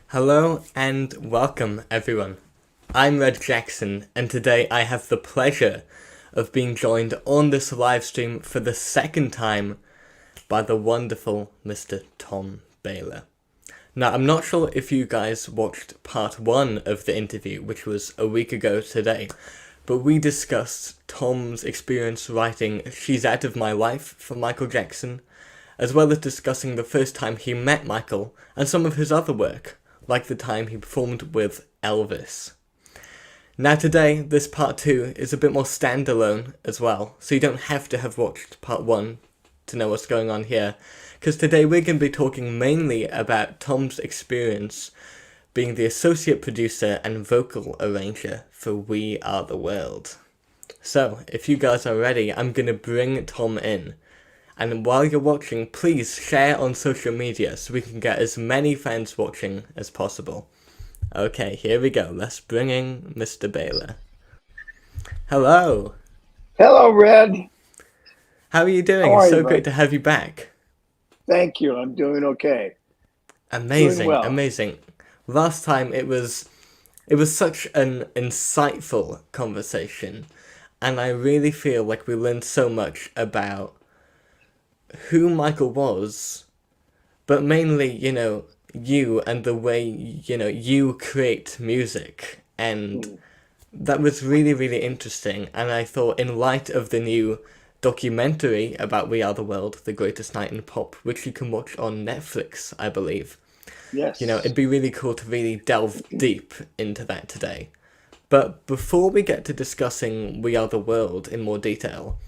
Hello and welcome, everyone. I'm Red Jackson, and today I have the pleasure of being joined on this live stream for the second time by the wonderful Mr. Tom Bähler. Now, I'm not sure if you guys watched part one of the interview, which was a week ago today, but we discussed Tom's experience writing She's Out of My Life for Michael Jackson, as well as discussing the first time he met Michael and some of his other work, like the time he performed with Elvis. Now today, this part 2 is a bit more standalone as well, so you don't have to have watched part 1 to know what's going on here, because today we're going to be talking mainly about Tom's experience being the associate producer and vocal arranger for We Are the World. So, if you guys are ready, I'm going to bring Tom in. And while you're watching, please share on social media so we can get as many fans watching as possible. Okay, here we go. Let's bring in Mr. Bähler. Hello. Hello, Red. How are you doing? How are It's so you, great bud? to have you back. Thank you. I'm doing okay. Amazing, Doing well. amazing. Last time it was such an insightful conversation, and I really feel like we learned so much about who Michael was, but mainly, you and the way, you create music. And that was really, really interesting. And I thought, in light of the new documentary about We Are the World, The Greatest Night in Pop, which you can watch on Netflix, I believe, Yes. it'd be really cool to really delve deep into that today. But before we get to discussing We Are the World in more detail,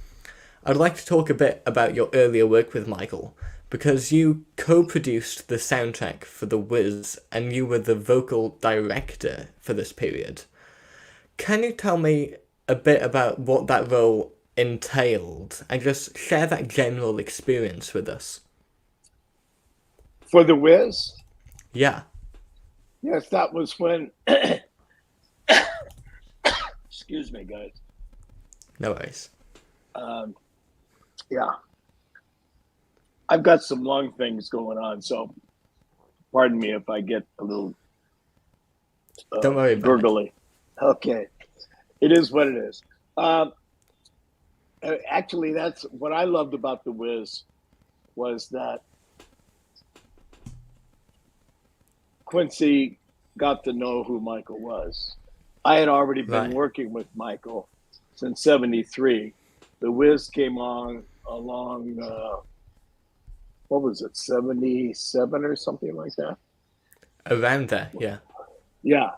I'd like to talk a bit about your earlier work with Michael, because you co-produced the soundtrack for The Wiz, and you were the vocal director for this period. Can you tell me a bit about what that role entailed, and just share that general experience with us? For the Wiz? Yeah, Yes, that was when. Excuse me, guys. no worries. Yeah. I've got some lung things going on, so pardon me if I get a little Don't worry about it. gurgly. Okay. It is what it is. Actually, that's what I loved about the Wiz was that Quincy got to know who Michael was. I had already been Right. working with Michael since '73. The Wiz came on along, what was it, '77 or something like that? Around there, yeah. Yeah,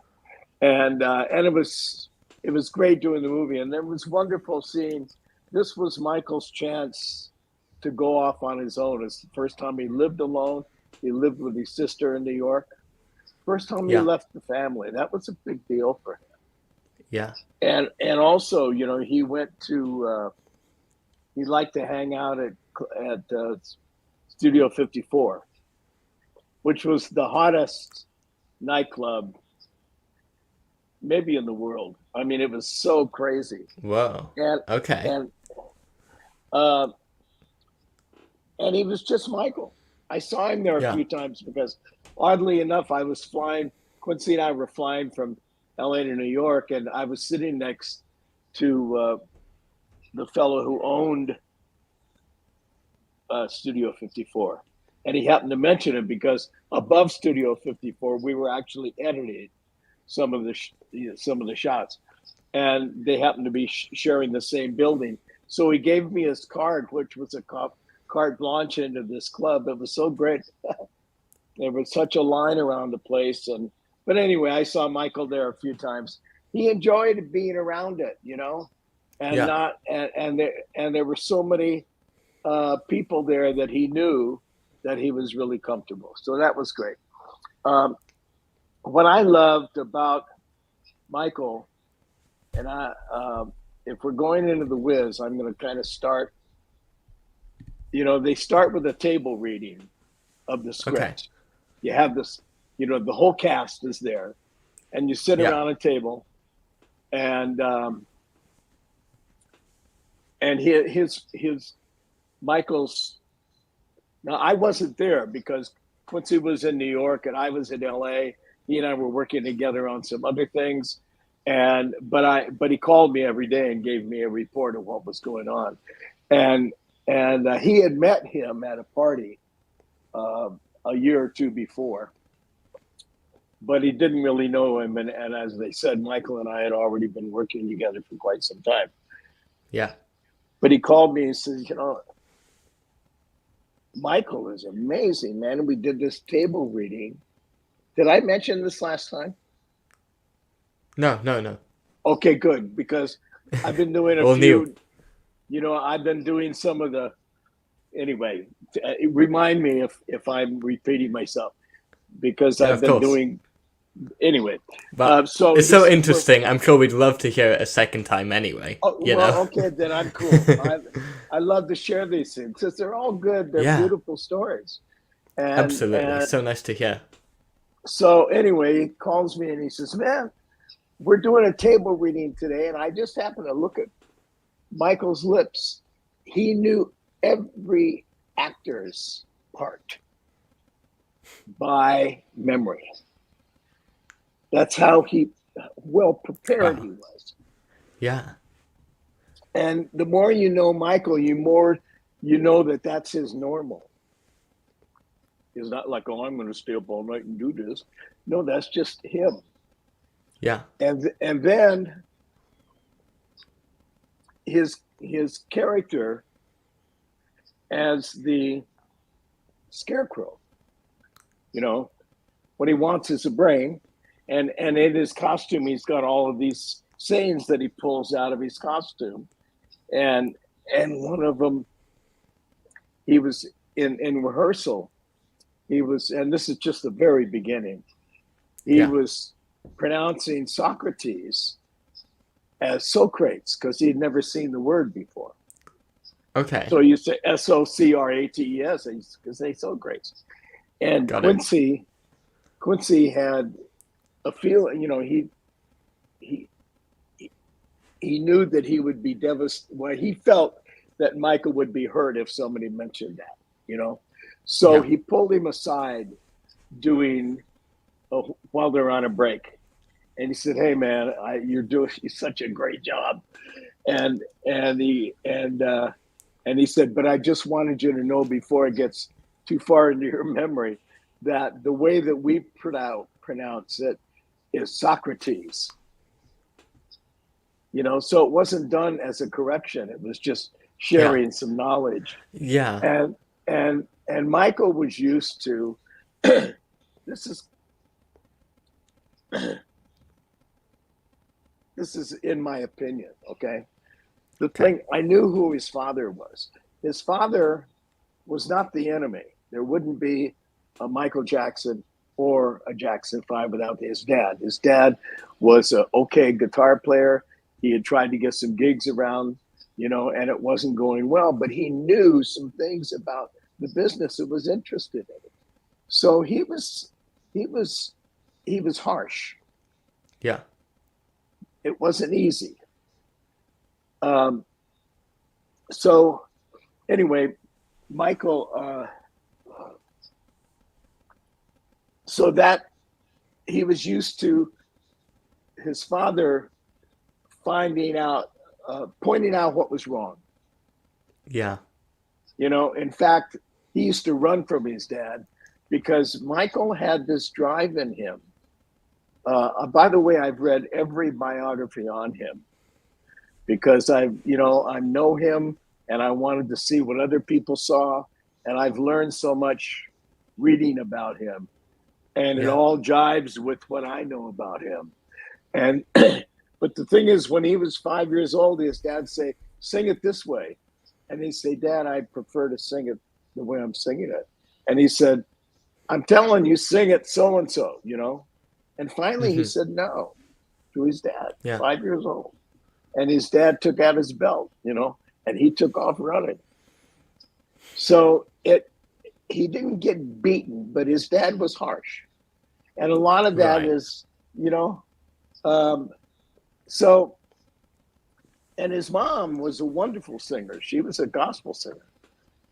and it was great doing the movie, and it was wonderful seeing. This was Michael's chance to go off on his own. It's the first time he lived alone. He lived with his sister in New York. First time he Yeah. left the family. That was a big deal for him. Yeah. And also, he went to he liked to hang out at Studio 54, which was the hottest nightclub maybe in the world. I mean, it was so crazy. Whoa. And Okay. uh, and he was just Michael. I saw him there a Yeah. few times because, oddly enough, I was flying. Quincy and I were flying from LA to New York, and I was sitting next to the fellow who owned Studio 54, and he happened to mention it because above Studio 54, we were actually editing some of the shots, and they happened to be sharing the same building. So he gave me his card, which was a carte blanche into this club. It was so great. There was such a line around the place, but anyway, I saw Michael there a few times. He enjoyed being around it, and Yeah. not and there were so many people there that he knew that he was really comfortable. So that was great. What I loved about Michael, and if we're going into the Wiz, I'm going to kind of start. They start with a table reading of the script. Okay. You have this, the whole cast is there, and you sit Yeah. around a table, and his Michael's. Now I wasn't there because Quincy was in New York and I was in LA, He and I were working together on some other things, but he called me every day and gave me a report of what was going on, and he had met him at a party a year or two before, but he didn't really know him. And as they said, Michael and I had already been working together for quite some time. Yeah. But he called me and says, Michael is amazing, man. We did this table reading. Did I mention this last time? No. Okay, good, because I've been doing a All few. new. I've been doing some of the. Anyway, remind me if I'm repeating myself, because Yeah, I've of been course. doing. Anyway, But so it's so interesting. I'm sure we'd love to hear it a second time anyway. Okay, then I'm cool. I love to share these things because they're all good. They're Yeah, beautiful stories, and absolutely. So nice to hear. so anyway, he calls me and he says, "Man, we're doing a table reading today," and I just happened to look at Michael's lips. He knew every actor's part by memory. That's how well prepared he was. Yeah. And the more you know Michael, you know that that's his normal. It's not like, oh, I'm going to stay up all night and do this. No, that's just him. Yeah. And then his character as the scarecrow, what he wants is a brain, and in his costume he's got all of these sayings that he pulls out of his costume, and one of them, he was in rehearsal, and this is just the very beginning, he was pronouncing Socrates as Socrates because he had never seen the word before. Okay. So you say Socrates, because they Socrates. And Quincy had a feeling, he knew that he would be devastated. Well, he felt that Michael would be hurt if somebody mentioned that, So he pulled him aside while they're on a break. And he said, "Hey man, you're doing such a great job." And he said, "But I just wanted you to know before it gets too far into your memory that the way that we pronounce it is Socrates." So it wasn't done as a correction. It was just sharing some knowledge. Yeah. And Michael was used to this is in my opinion, okay? The thing, I knew who his father was. His father was not the enemy. There wouldn't be a Michael Jackson or a Jackson 5 without his dad. His dad was an okay guitar player. He had tried to get some gigs around, and it wasn't going well, but he knew some things about the business that was interested in it. So he was harsh. Yeah. It wasn't easy. So anyway, Michael, so that he was used to his father pointing out what was wrong. Yeah. In fact, he used to run from his dad because Michael had this drive in him. By the way, I've read every biography on him because I know him and I wanted to see what other people saw. And I've learned so much reading about him, and it all jives with what I know about him. And, but the thing is, when he was 5 years old, his dad say, "Sing it this way." And he'd say, "Dad, I prefer to sing it the way I'm singing it." And he said, "I'm telling you, sing it so-and-so, And finally he said no to his dad, 5 years old. And his dad took out his belt, and he took off running. So he didn't get beaten, but his dad was harsh. And a lot of that is, so, and his mom was a wonderful singer. She was a gospel singer,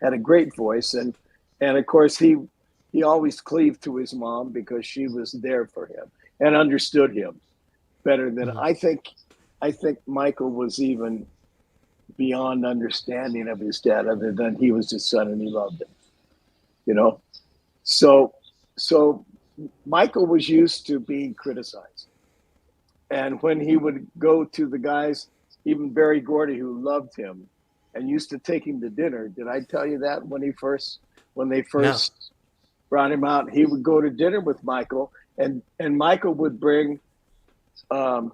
had a great voice. And of course he he always cleaved to his mom because she was there for him and understood him better than I think. I think Michael was even beyond understanding of his dad, other than he was his son and he loved him. You know, so Michael was used to being criticized, and when he would go to the guys, even Barry Gordy, who loved him and used to take him to dinner. Did I tell you that when they first No. brought him out? He would go to dinner with Michael, and Michael would bring, often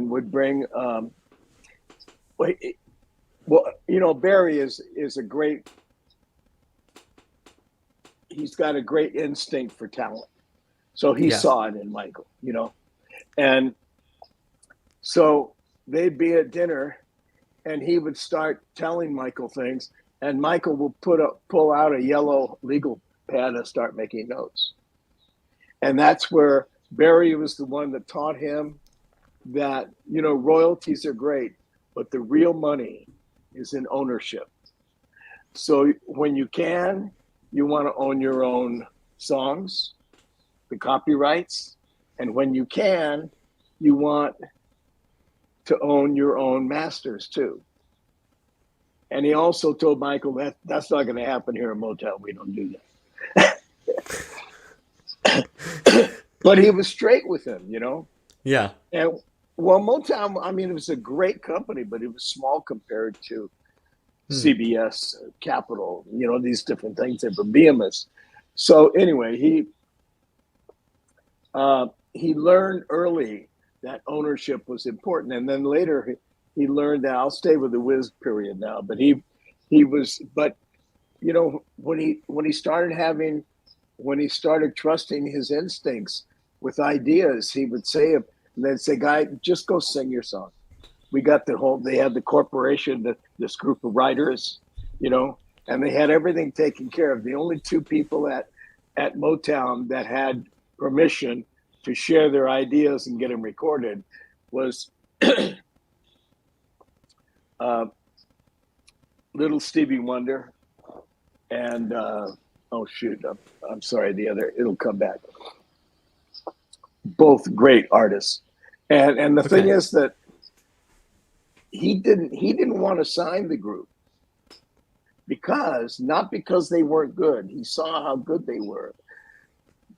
would bring. Well, you know, Barry is a great. He's got a great instinct for talent, so he Yeah. saw it in Michael. You know, and so they'd be at dinner, and he would start telling Michael things, and Michael will pull out a yellow legal pad and start making notes. And that's where Barry was the one that taught him that, you know, royalties are great, but the real money is in ownership. So when you can, you want to own your own songs, the copyrights, and when you can, you want to own your own masters too. And he also told Michael that that's not going to happen here in Motown. We don't do that. But he was straight with him, you know? Yeah. And well, Motown, I mean, it was a great company, but it was small compared to CBS, Capitol, you know, these different things. They were behemoths. So anyway, he learned early that ownership was important, and then later he learned that. I'll stay with the Wiz period now, but he was, but you know, when he started trusting his instincts with ideas, he would say, and they'd say, "Guy, just go sing your song." We got they had the corporation, this group of writers, you know, and they had everything taken care of. The only two people at Motown that had permission to share their ideas and get them recorded was little Stevie Wonder and oh shoot, I'm sorry, the other, it'll come back. Both great artists, and the thing is that he didn't want to sign the group not because they weren't good. He saw how good they were.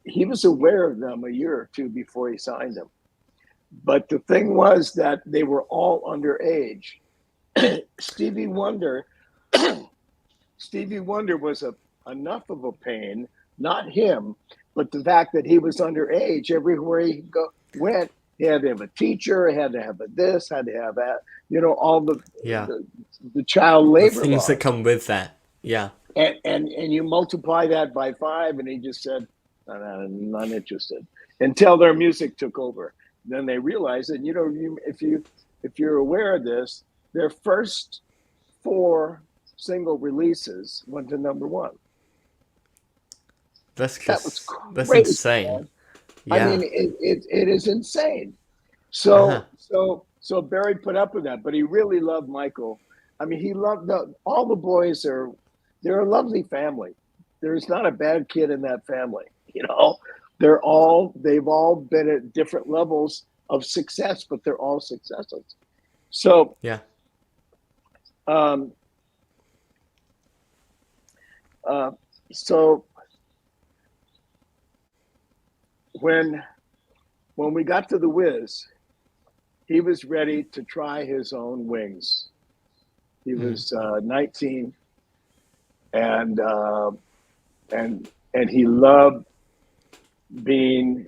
He was aware of them a year or two before he signed them. But the thing was that they were all underage. Stevie Wonder was enough of a pain, not him, but the fact that he was underage. Everywhere he went, he had to have a teacher, had to have this, had to have that, you know, all the child labor the things laws that come with that. Yeah. And you multiply that by 5, and he just said, I'm not interested, until their music took over. Then they realized that, you know, if you're aware of this, their first 4 single releases went to #1. That's That's insane. Man. Yeah. I mean, it is insane. So Barry put up with that, but he really loved Michael. I mean, he loved all the boys. They're a lovely family. There's not a bad kid in that family. You know, they've all been at different levels of success, but they're all successes. So yeah. So when we got to the Wiz, he was ready to try his own wings. He was 19, and he loved being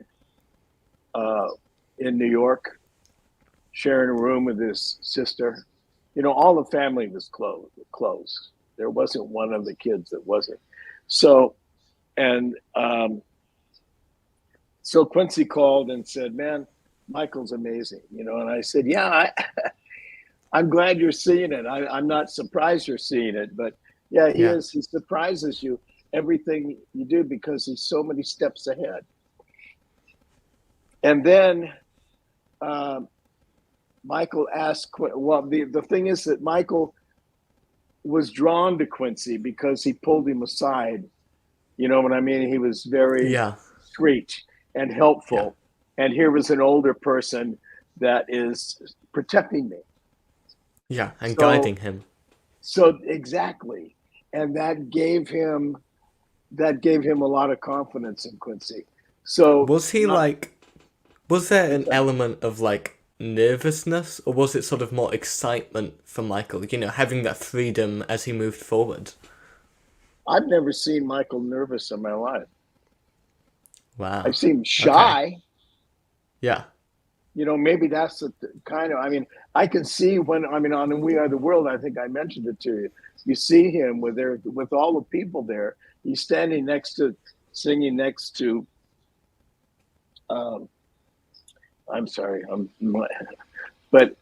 in New York, sharing a room with his sister. You know, all the family was close. There wasn't one of the kids that wasn't. So, and so Quincy called and said, "Man, Michael's amazing," you know. And I said, "Yeah, I'm glad you're seeing it. I'm not surprised you're seeing it, but yeah, he is. He surprises you everything you do because he's so many steps ahead." And then Michael asked, well, the thing is that Michael was drawn to Quincy because he pulled him aside You know what I mean? He was very Yeah. discreet and Yeah. helpful. And here was an older person that is protecting me. Yeah. And So guiding him. so exactly. And that gave him a lot of confidence in Quincy. So Was he not like, was there I'm an sorry. element of like nervousness, or was it sort of more excitement for Michael, having that freedom as he moved forward? I've never seen Michael nervous in my life. I've Wow. seen him Okay. shy. Yeah. Maybe that's the kind of, I mean, I can see when, I mean, on We Are the World, I think I mentioned it to you. You see him with all the people there. He's standing singing next to, um, I'm sorry, but,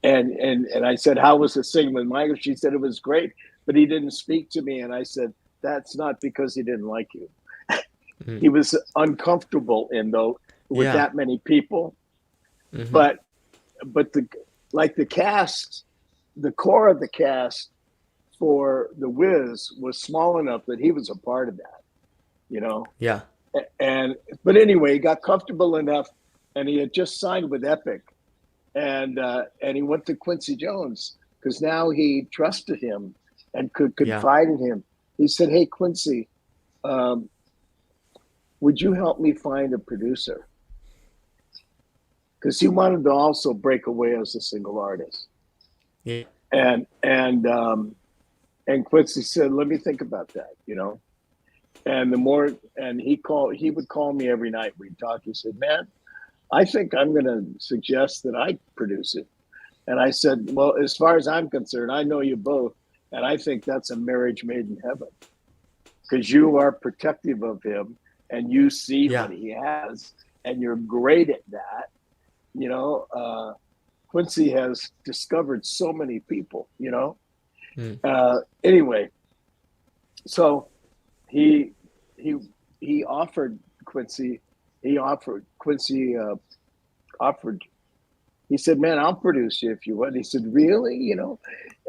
and I said, how was the singing with Michael? She said, it was great, but he didn't speak to me. And I said, that's not because he didn't like you. Mm. He was uncomfortable with Yeah. that many people, Hmm. but the cast, the core of the cast for The Wiz was small enough that he was a part of that, you know. Yeah. And but anyway, he got comfortable enough, and he had just signed with Epic, and he went to Quincy Jones because now he trusted him and could Yeah. confide in him. He said, "Hey Quincy, um, would you help me find a producer?" Because he wanted to also break away as a single artist. Yeah. And and um, and Quincy said, "Let me think about that." And he would call me every night. We'd talk. He said, "Man, I think I'm going to suggest that I produce it." And I said, "Well, as far as I'm concerned, I know you both, and I think that's a marriage made in heaven because you are protective of him and you see Yeah. what he has, and you're great at that. You know, Quincy has discovered so many people. Mm. Anyway, so he he he offered Quincy. He offered Quincy offered. He said, "Man, I'll produce you if you want." He said, "Really?"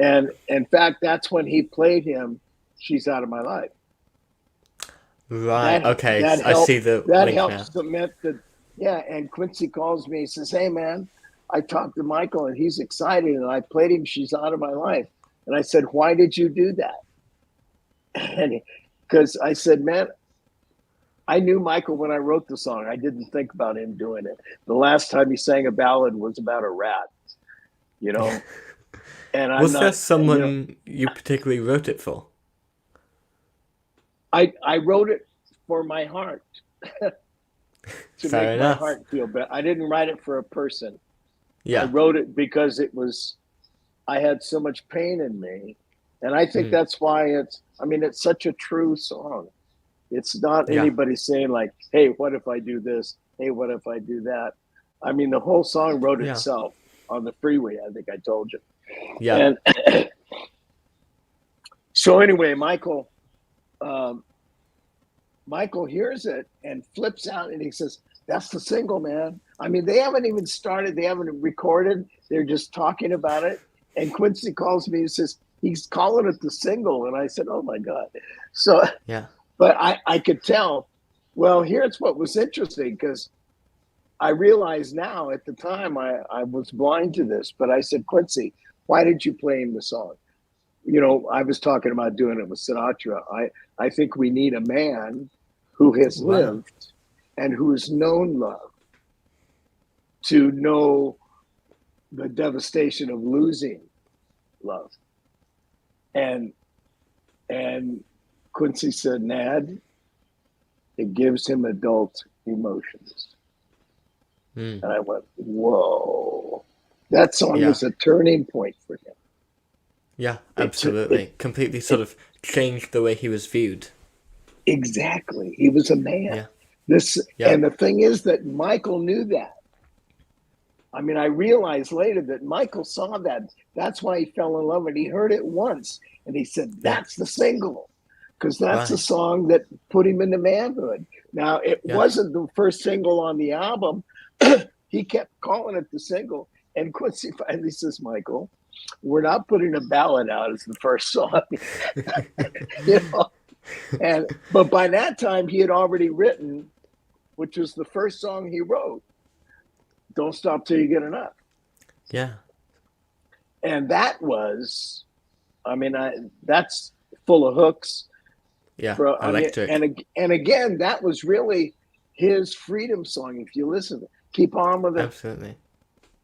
And in fact, that's when he played him. She's Out of My Life. Right. That Okay. that I see helped. the That link helped now. cement the. Yeah, and Quincy calls me. He says, "Hey, man, I talked to Michael and he's excited, and I played him. She's Out of My Life." And I said, "Why did you do that?" And because I said, "Man, I knew Michael when I wrote the song. I didn't think about him doing it. The last time he sang a ballad was about a rat, you know, and I'm Was there not, someone you particularly wrote it for? I wrote it for my heart to Fair make my enough. heart feel better. I didn't write it for a person. I Yeah. wrote it because I had so much pain in me. And I think Mm. that's why it's such a true song. It's not Yeah. anybody saying like, hey, what if I do this? Hey, what if I do that? I mean, the whole song wrote Yeah. itself on the freeway. I think I told you. Yeah. And so anyway, um, Michael hears it and flips out and he says, "That's the single, man." I mean, they haven't even started, they haven't recorded, they're just talking about it. And Quincy calls me and says, he's calling it the single. And I said, "Oh my God." So, Yeah. but I could tell. Well, here's what was interesting because I realize now at the time I was blind to this, but I said, "Quincy, why did you play him the song?" I was talking about doing it with Sinatra. I think we need a man who has Wow. lived and who has known love to know the devastation of losing love. And and Quincy said, "Nad, it gives him adult emotions." Mm. And I went, "Whoa." That song Yeah. was a turning point for him. Yeah. It Absolutely. Completely sort it of changed the way he was viewed. exactly. He was a man. Yeah. This Yeah. and the thing is that Michael knew that. I mean, I realized later that Michael saw that. That's why he fell in love, and he heard it once, and he said, Yeah. "That's the single," because that's the Right. song that put him into manhood. Now, it Yeah. wasn't the first single on the album. He kept calling it the single, and Quincy finally says, "Michael, we're not putting a ballad out as the first song." you know. But by that time he had already written, which was the first song he wrote, "Don't Stop Till You Get Enough." Yeah. And that was, that's full of hooks. Yeah. I mean, Electric. and again, that was really his freedom song. If you listen, keep on with it. Absolutely.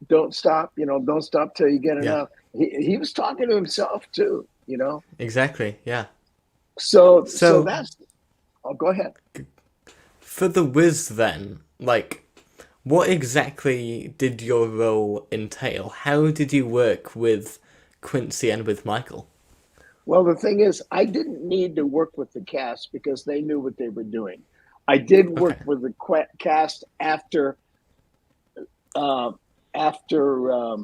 Don't stop. Don't stop till you get Yeah. enough. He was talking to himself too. Exactly. Yeah. So So that's. Oh, go ahead. for the Wiz then, like, what exactly did your role entail? How did you work with Quincy and with Michael? Well, the thing is, I didn't need to work with the cast because they knew what they were doing. I did work Okay. with the cast uh, after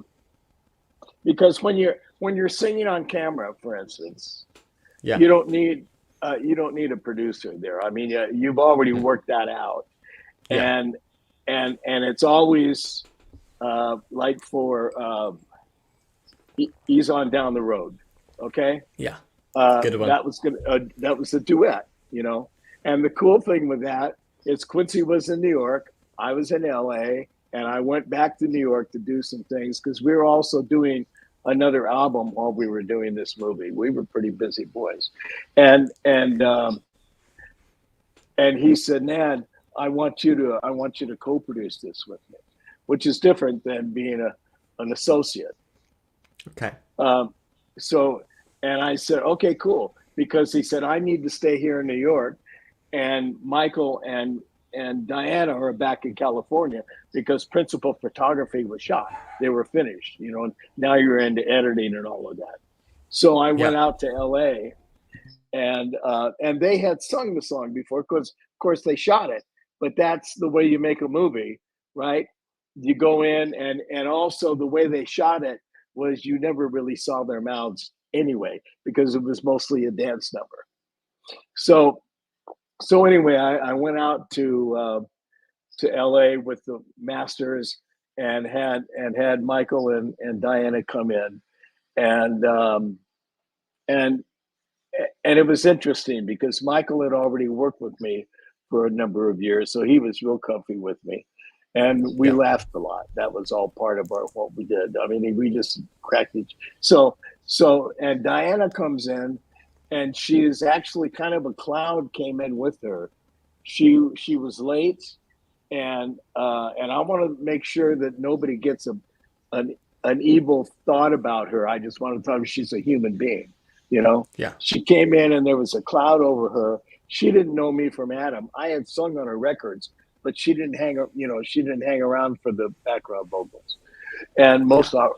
because when you're singing on camera, for instance, Yeah. you don't need a producer there. I mean, you've already worked that out, Yeah. and it's always like for ease on down the road. Okay, Yeah. Good one. that was a duet, And the cool thing with that is Quincy was in New York, I was in LA, and I went back to New York to do some things because we were also doing another album while we were doing this movie. We were pretty busy boys, and he said, "Nan, I want you to co-produce this with me," which is different than being an associate. Okay. So, and I said, "Okay, cool," because he said I need to stay here in New York, and Michael and Diana are back in California because principal photography was shot. They were finished, and now you're into editing and all of that. So I went Yeah. out to LA, and they had sung the song before because of course they shot it, but that's the way you make a movie, right? You go in, and also the way they shot it was you never really saw their mouths anyway because it was mostly a dance number. So anyway, I went out to LA with the masters and had Michael and Diana come in, and and it was interesting because Michael had already worked with me for a number of years, so he was real comfy with me, and we Yeah. laughed a lot. That was all part of what we did. I mean, we just cracked each. So and Diana comes in, and she is actually kind of a cloud came in with her. She was late, and I want to make sure that nobody gets an an evil thought about her. I just want to tell her she's a human being. You know, Yeah. she came in and there was a cloud over her. She didn't know me from Adam. I had sung on her records, but she didn't she didn't hang around for the background vocals. And Yeah.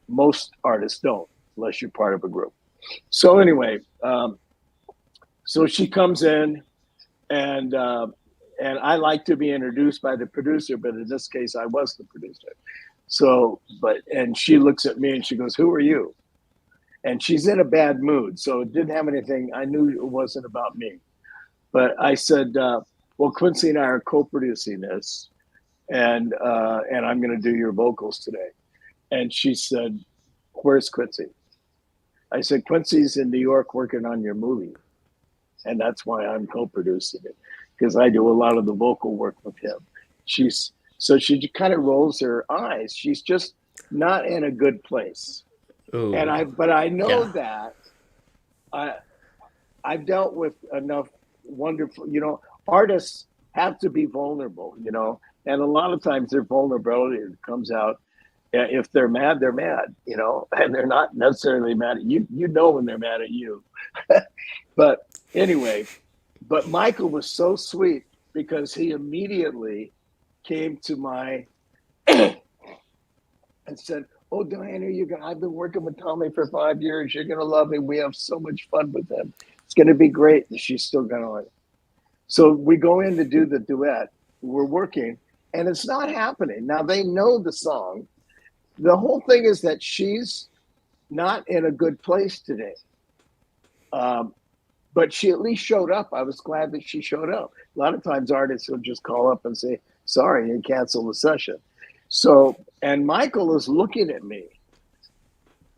most artists don't, unless you're part of a group. So anyway, so she comes in, and I like to be introduced by the producer, but in this case, I was the producer. So, and she looks at me and she goes, "Who are you?" And she's in a bad mood, so it didn't have anything. I knew it wasn't about me, but I said, "Well, Quincy and I are co-producing this, and I'm going to do your vocals today." And she said, "Where's Quincy?" I said, "Quincy's in New York working on your movie, and that's why I'm co-producing it because I do a lot of the vocal work with him." She kind of rolls her eyes. She's just not in a good place. Ooh. But I know Yeah. that I've dealt with enough wonderful, artists have to be vulnerable, and a lot of times their vulnerability comes out. If they're mad, and they're not necessarily mad at you. You know when they're mad at you. But anyway, but Michael was so sweet because he immediately came to my and said, "Oh, Diana, I've been working with Tommy for 5 years. You're gonna love him. We have so much fun with him. It's gonna be great." And she's still gonna. So we go in to do the duet. We're working, and it's not happening. Now they know the song. The whole thing is that she's not in a good place today. But she at least showed up. I was glad that she showed up. A lot of times artists will just call up and say, "Sorry," and cancel the session. So, and Michael is looking at me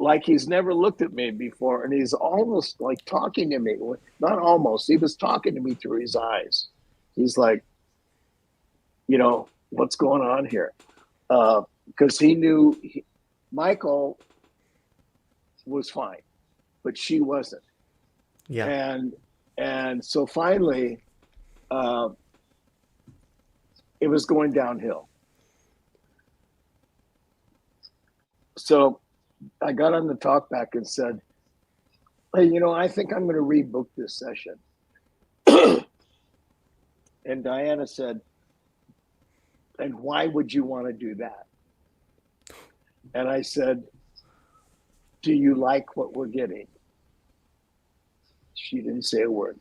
like he's never looked at me before, and he's almost like talking to me. Not almost, he was talking to me through his eyes. He's like, what's going on here? Because he knew Michael was fine, but she wasn't. Yeah. And so finally, it was going downhill. So I got on the talkback and said, hey, I think I'm going to rebook this session. And Diana said, and why would you want to do that? And I said, do you like what we're getting? She didn't say a word.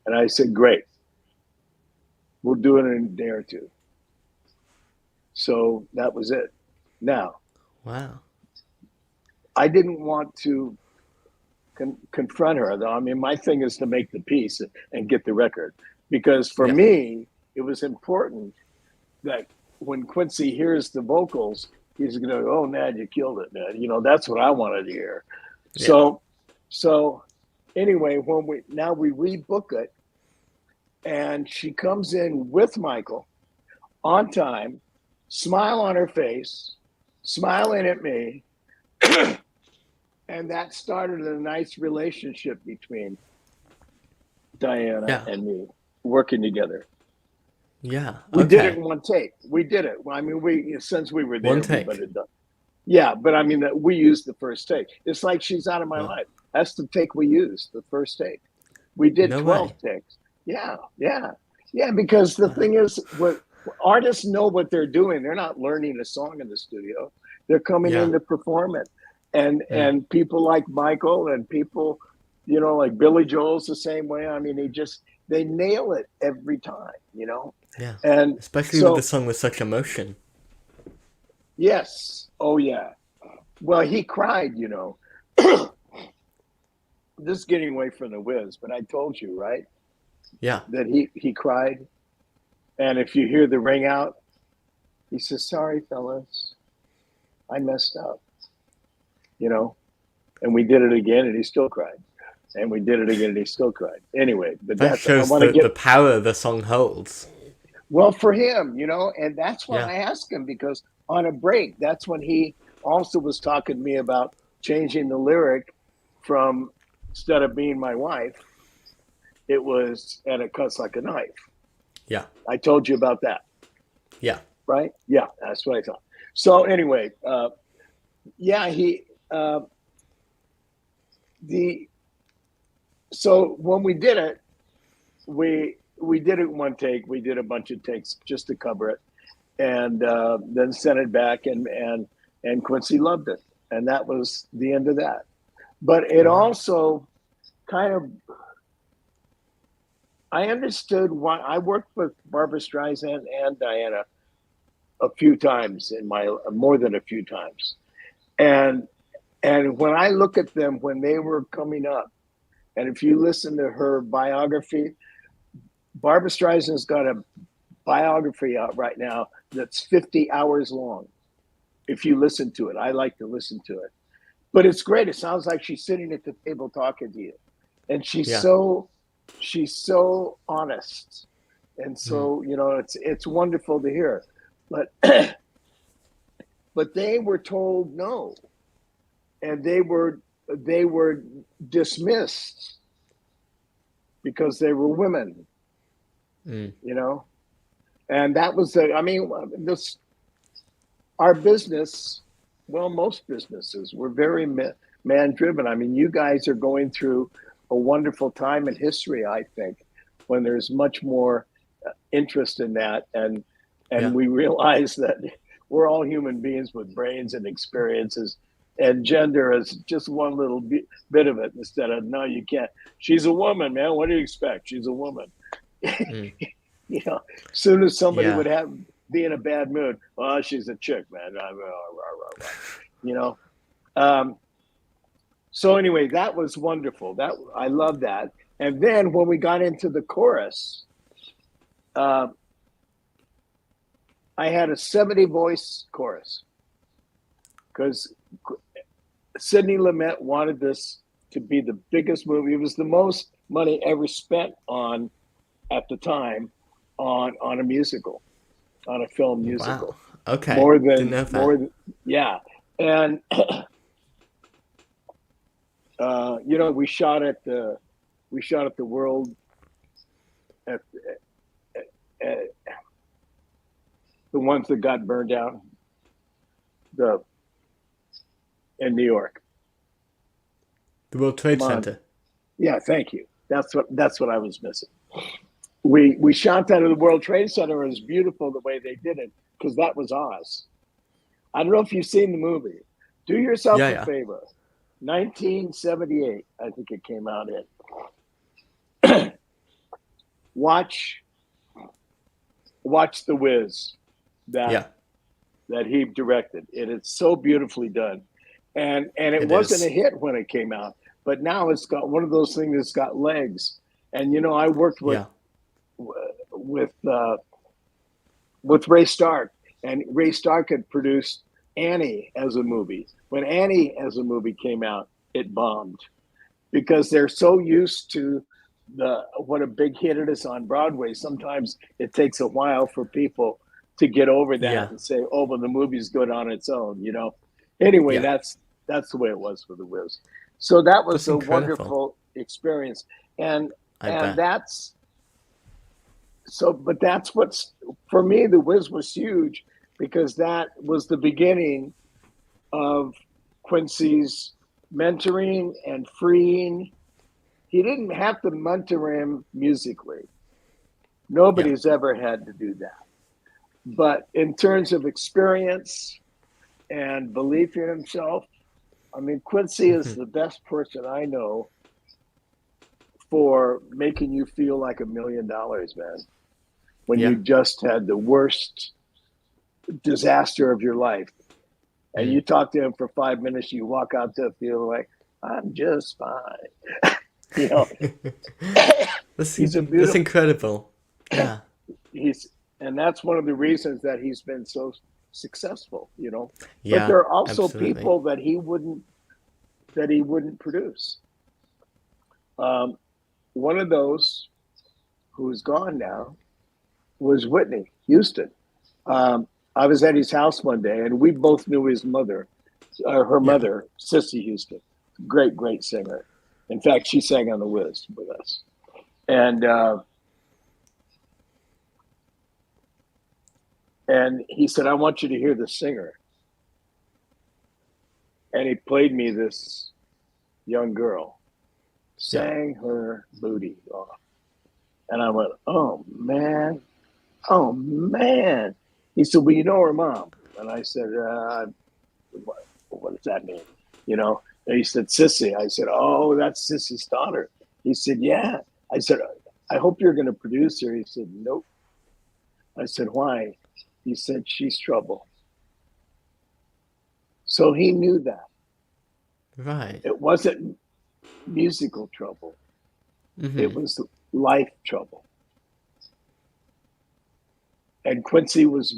And I said, great. We'll do it in a day or two. So that was it. Now, Wow. I didn't want to confront her, though. I mean, my thing is to make the piece and get the record. Because for me, it was important that when Quincy hears the vocals, he's going to go, oh, Nad, you killed it, Nad. That's what I wanted to hear. Yeah. So anyway, when we rebook it, and she comes in with Michael on time, smile on her face, smiling at me. And that started a nice relationship between Diana and me working together. Yeah. We did it in one take. We did it. I mean, since we were there, one take. Yeah, but I mean, we used the first take. It's like She's Out of My Life. That's the take we used, the first take. We did 12 takes. Yeah. Because the thing is, what artists know what they're doing. They're not learning a song in the studio. They're coming in to perform it. And people like Michael and people, like Billy Joel's the same way. I mean, they nail it every time, Yeah. And especially with the song with such emotion. Yes. Oh, yeah. Well, he cried, This is getting away from the whiz, but I told you, right? Yeah. That he cried. And if you hear the ring out, he says, sorry, fellas, I messed up. And we did it again, and he still cried. And we did it again, and he still cried. Anyway, but that shows the power the song holds. Well, for him, and that's why I asked him, because on a break, that's when he also was talking to me about changing the lyric from instead of being my wife, it was, and it cuts like a knife. Yeah. I told you about that. Yeah. Right? Yeah, that's what I thought. So anyway, so when we did it, we did it in one take. We did a bunch of takes just to cover it, and then sent it back, and Quincy loved it, and that was the end of that. But it also kind of, I understood why. I worked with Barbra Streisand and Diana a few times more than a few times, and when I look at them when they were coming up, and if you listen to her biography, Barbra Streisand's got a biography out right now that's 50 hours long. If you listen to it, I like to listen to it, but it's great. It sounds like she's sitting at the table talking to you, and she's so honest, and so it's wonderful to hear. But but they were told no, and they were dismissed because they were women. And that was our business. Well, most businesses were very man driven. I mean, you guys are going through a wonderful time in history, I think, when there's much more interest in that, and we realize that we're all human beings with brains and experiences, and gender is just one little bit of it, instead of, no, you can't. She's a woman, man. What do you expect? She's a woman. As soon as somebody would be in a bad mood, oh, she's a chick, man. So anyway, that was wonderful. That I love that. And then when we got into the chorus, I had a 70 voice chorus, because Sidney Lumet wanted this to be the biggest movie. It was the most money ever spent on, at the time, on a musical, on a film musical. Wow. Okay. More Didn't than know that. more than yeah. And we shot at the World at the ones that got burned down in New York. The World Trade Center. Yeah, thank you. That's what I was missing. We shot that at the World Trade Center. It was beautiful the way they did it, because that was Oz. I don't know if you've seen the movie. Do yourself a favor. 1978, I think it came out in. Watch The Wiz that he directed. It is so beautifully done. And it wasn't a hit when it came out, but now it's got one of those things that's got legs. And I worked with Ray Stark, and Ray Stark had produced Annie as a movie. When Annie as a movie came out, it bombed, because they're so used to what a big hit it is on Broadway. Sometimes it takes a while for people to get over that and say, "Oh, well, the movie's good on its own." Anyway, that's the way it was for The Wiz. So that was a wonderful experience, and that's so. But that's what's, for me, The Wiz was huge, because that was the beginning of Quincy's mentoring and freeing. He didn't have to mentor him musically. Nobody's ever had to do that. But in terms of experience and belief in himself, I mean, Quincy is the best person I know for making you feel like $1 million, man. When you just had the worst disaster of your life, and you talk to him for 5 minutes, you walk out to feel like, I'm just fine. That's incredible. Yeah. And that's one of the reasons that he's been so successful, Yeah, but there are also absolutely. people that he wouldn't produce. One of those, who's gone now, was Whitney Houston. I was at his house one day, and we both knew his mother, her mother, Sissy Houston, great singer. In fact, she sang on The Wiz with us. And he said, I want you to hear the singer. And he played me this young girl, sang her booty off. And I went, oh, man. He said, well, you know her mom. And I said, what does that mean? And he said, Sissy. I said, oh, that's Sissy's daughter. He said, yeah. I said, I hope you're going to produce her. He said, nope. I said, why? He said, she's trouble. So he knew that. Right. It wasn't musical trouble. It was life trouble. And Quincy was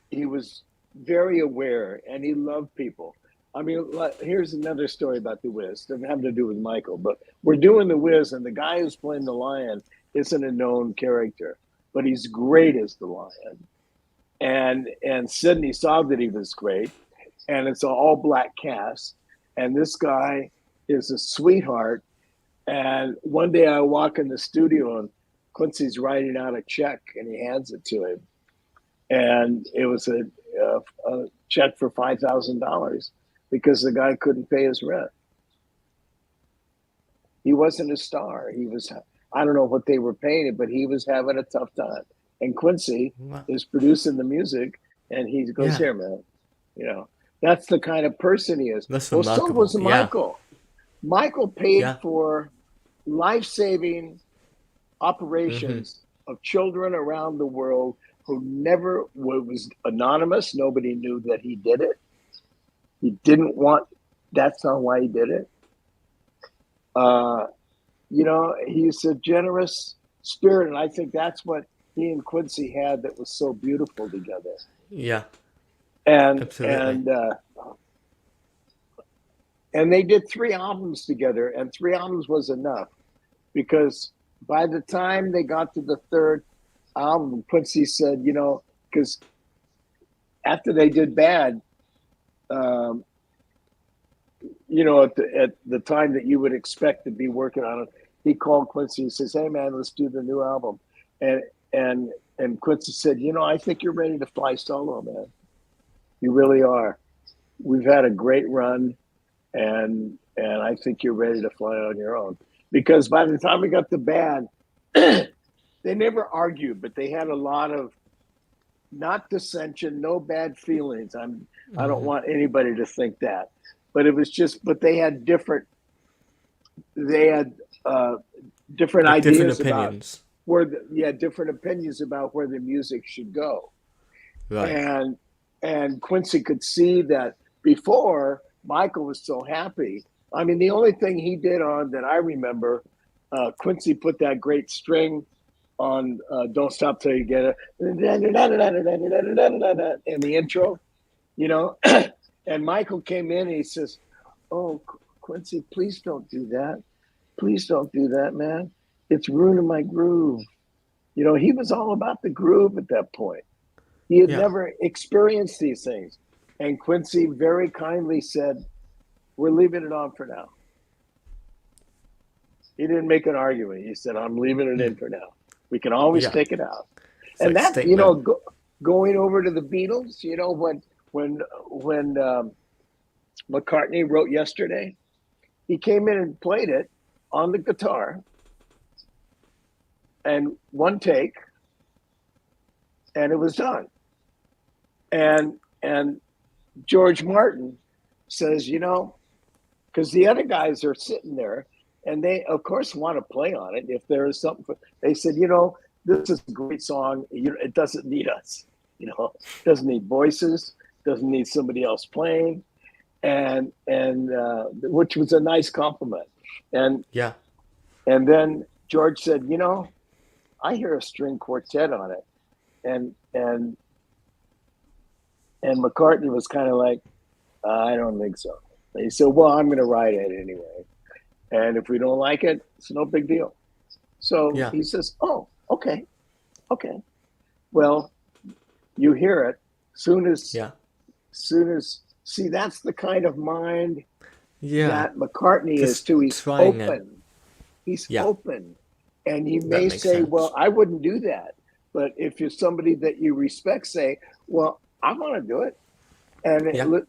he was very aware, and he loved people. I mean, here's another story about The Wiz. It doesn't have to do with Michael, but we're doing The Wiz, and the guy who's playing the lion isn't a known character, but he's great as the lion. And Sidney saw that he was great, and it's an all-black cast, and this guy is a sweetheart. And one day I walk in the studio, and Quincy's writing out a check, and he hands it to him. And it was a check for $5,000 because the guy couldn't pay his rent. He wasn't a star. He was, I don't know what they were paying him, but he was having a tough time. And Quincy is producing the music, and he goes, here, man. That's the kind of person he is. That's remarkable. So was Michael. Yeah. Michael paid for life-saving operations of children around the world who never was anonymous. Nobody knew that he did it. He didn't want, that's not why he did it. He's a generous spirit. And I think that's what he and Quincy had that was so beautiful together. Yeah, And absolutely. and they did 3 albums together, and 3 albums was enough, because by the time they got to the third album, Quincy said, because after they did Bad, um, at the time that you would expect to be working on it, he called Quincy and says, "Hey man, let's do the new album." And and and Quincy said, "I think you're ready to fly solo, man. You really are. We've had a great run, and I think you're ready to fly on your own." Because by the time we got to Bad, they never argued, but they had a lot of, not dissension, no bad feelings. I don't want anybody to think that, but it was just, but they had different Like different ideas about opinions. different opinions about where the music should go. Right. And Quincy could see that before Michael was so happy. I mean, the only thing he did on that I remember, Quincy put that great string on "Don't Stop Till You Get It" in the intro, and Michael came in and he says, "Oh, Quincy, please don't do that. Please don't do that, man. It's ruining my groove." He was all about the groove at that point. He had Yeah. never experienced these things. And Quincy very kindly said, "We're leaving it on for now." He didn't make an argument. He said, "I'm leaving it in for now. We can always Yeah. take it out." It's And like that, statement. going over to the Beatles, when McCartney wrote "Yesterday," he came in and played it on the guitar, and one take, and it was done. And George Martin says, because the other guys are sitting there, and they of course want to play on it if there is something. They said, this is a great song. It doesn't need us. It doesn't need voices. Doesn't need somebody else playing, and which was a nice compliment. And Yeah. and then George said, I hear a string quartet on it, and McCartney was kind of like, I don't think so. And he said, well, I'm going to write it anyway, and if we don't like it, it's no big deal. So Yeah. he says, oh, okay. Well, you hear it soon as Yeah. see, that's the kind of mind Yeah. that McCartney is Just too. He's trying it. open. He's Yeah. open. And he That may makes say, well, sense. I wouldn't do that. But if you're somebody that you respect, say, well, I want to do it. And, Yeah.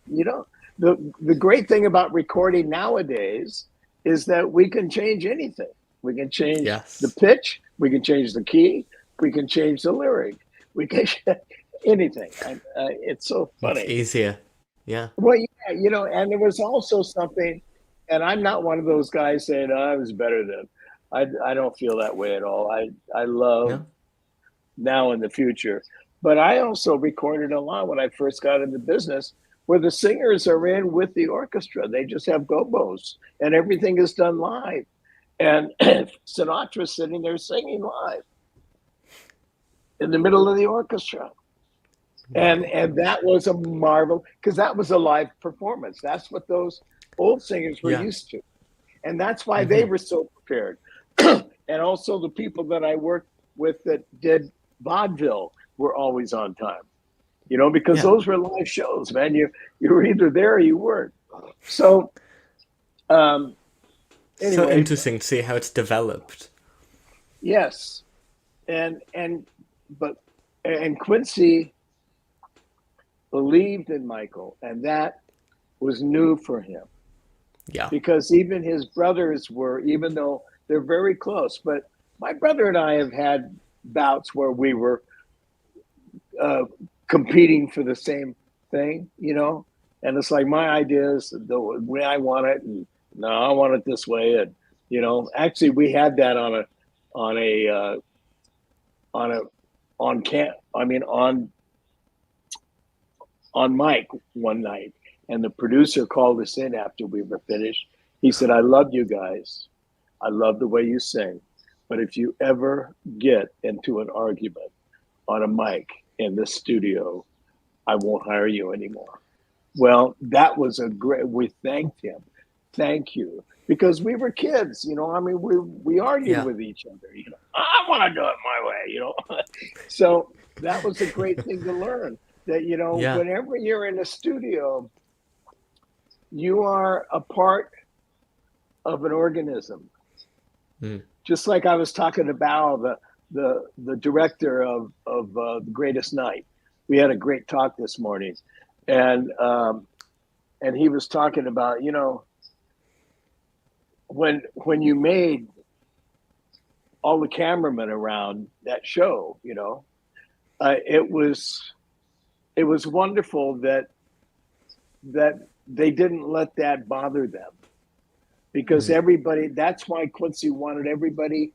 the great thing about recording nowadays is that we can change anything. We can change the Yes. pitch. We can change the key. We can change the lyric. We can anything. And it's so Much funny. easier. Yeah. Well, yeah, and there was also something, and I'm not one of those guys saying, oh, I was better than. I don't feel that way at all. I love No? now and the future. But I also recorded a lot when I first got into business where the singers are in with the orchestra. They just have gobos and everything is done live. And Sinatra's sitting there singing live in the middle of the orchestra. And Wow. that was a marvel, because that was a live performance. That's what those old singers were Yeah. used to. And that's why they were so prepared. And also the people that I worked with that did vaudeville were always on time, because Yeah. those were live shows, man. You were either there or you weren't. So um, So anyway, interesting to see how it's developed. yes. And Quincy believed in Michael, and that was new for him, Yeah. because even his brothers were, even though they're very close, but my brother and I have had bouts where we were uh, competing for the same thing, and it's like my idea is the way I want it, and no, I want it this way, and actually we had that on a on a on can I mean on mic one night, and the producer called us in after we were finished. He said, I love you guys. I love the way you sing. But if you ever get into an argument, on a mic in this studio, I won't hire you anymore. Well, that was we thanked him. Thank you. Because we were kids, I mean, we argued Yeah. with each other, I want to do it my way. So that was a great thing to learn that, Yeah. whenever you're in a studio, you are a part of an organism. Just like I was talking about the director of The Greatest Night. We had a great talk this morning, and he was talking about, when you made all the cameramen around that show, it was wonderful that they didn't let that bother them, because everybody. That's why Quincy wanted everybody,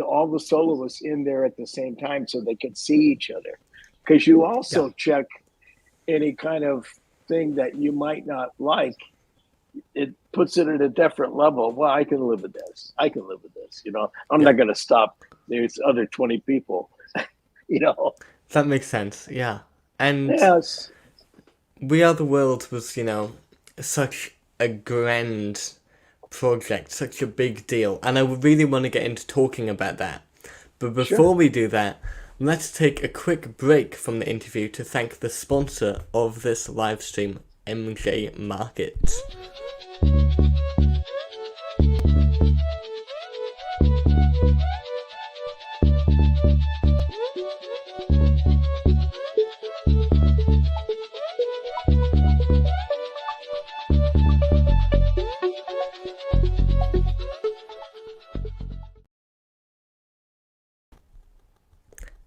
all the soloists in there at the same time so they could see each other, because you also check any kind of thing that you might not like. It puts it at a different level. Well, I can live with this. I can live with this. I'm not going to stop. There's other 20 people. That makes sense. Yeah. And Yes. We Are the World was, such a grand project, such a big deal, and I really want to get into talking about that. But before we do that, let's take a quick break from the interview to thank the sponsor of this live stream, MJ Market.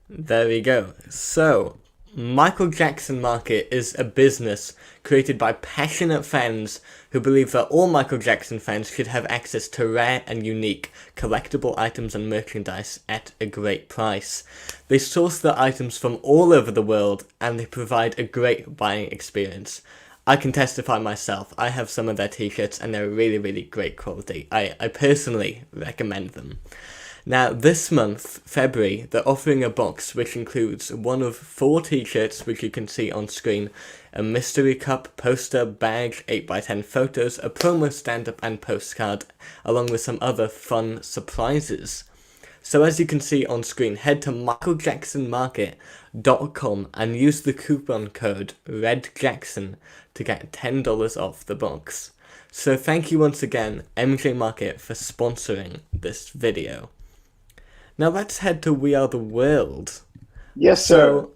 There we go. So, Michael Jackson Market is a business created by passionate fans who believe that all Michael Jackson fans should have access to rare and unique collectible items and merchandise at a great price. They source their items from all over the world, and they provide a great buying experience. I can testify myself. I have some of their t-shirts and they're really, really great quality. I personally recommend them. Now, this month, February, they're offering a box which includes one of 4 t-shirts, which you can see on screen, a mystery cup, poster, bag, 8x10 photos, a promo stand-up and postcard, along with some other fun surprises. So as you can see on screen, head to michaeljacksonmarket.com and use the coupon code REDJACKSON to get $10 off the box. So thank you once again, MJ Market, for sponsoring this video. Now let's head to We Are the World. Yes, sir. So,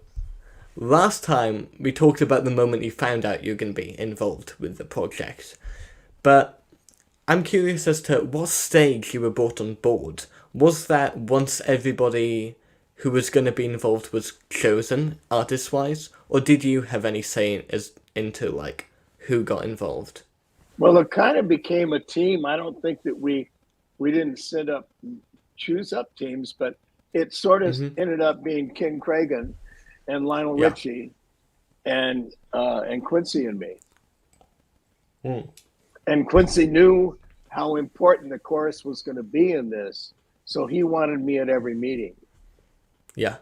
last time we talked about the moment you found out you were going to be involved with the project. But I'm curious as to what stage you were brought on board. Was that once everybody who was going to be involved was chosen, artist-wise? Or did you have any say into, who got involved? Well, it kind of became a team. I don't think that we didn't choose up teams, but it sort of ended up being Ken Cragen and Lionel Richie and Quincy and me. And Quincy knew how important the chorus was going to be in this, so he wanted me at every meeting. Yeah.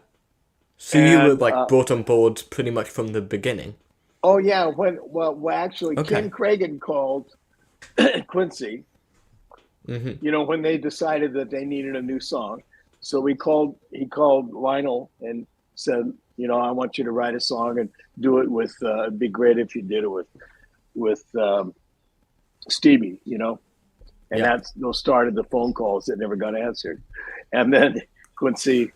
So you were brought on board pretty much from the beginning. Oh yeah, actually Ken Cragen called Quincy. When they decided that they needed a new song. So he called Lionel and said, I want you to write a song and do it with, it'd be great if you did it with Stevie, and those started the phone calls that never got answered. And then Quincy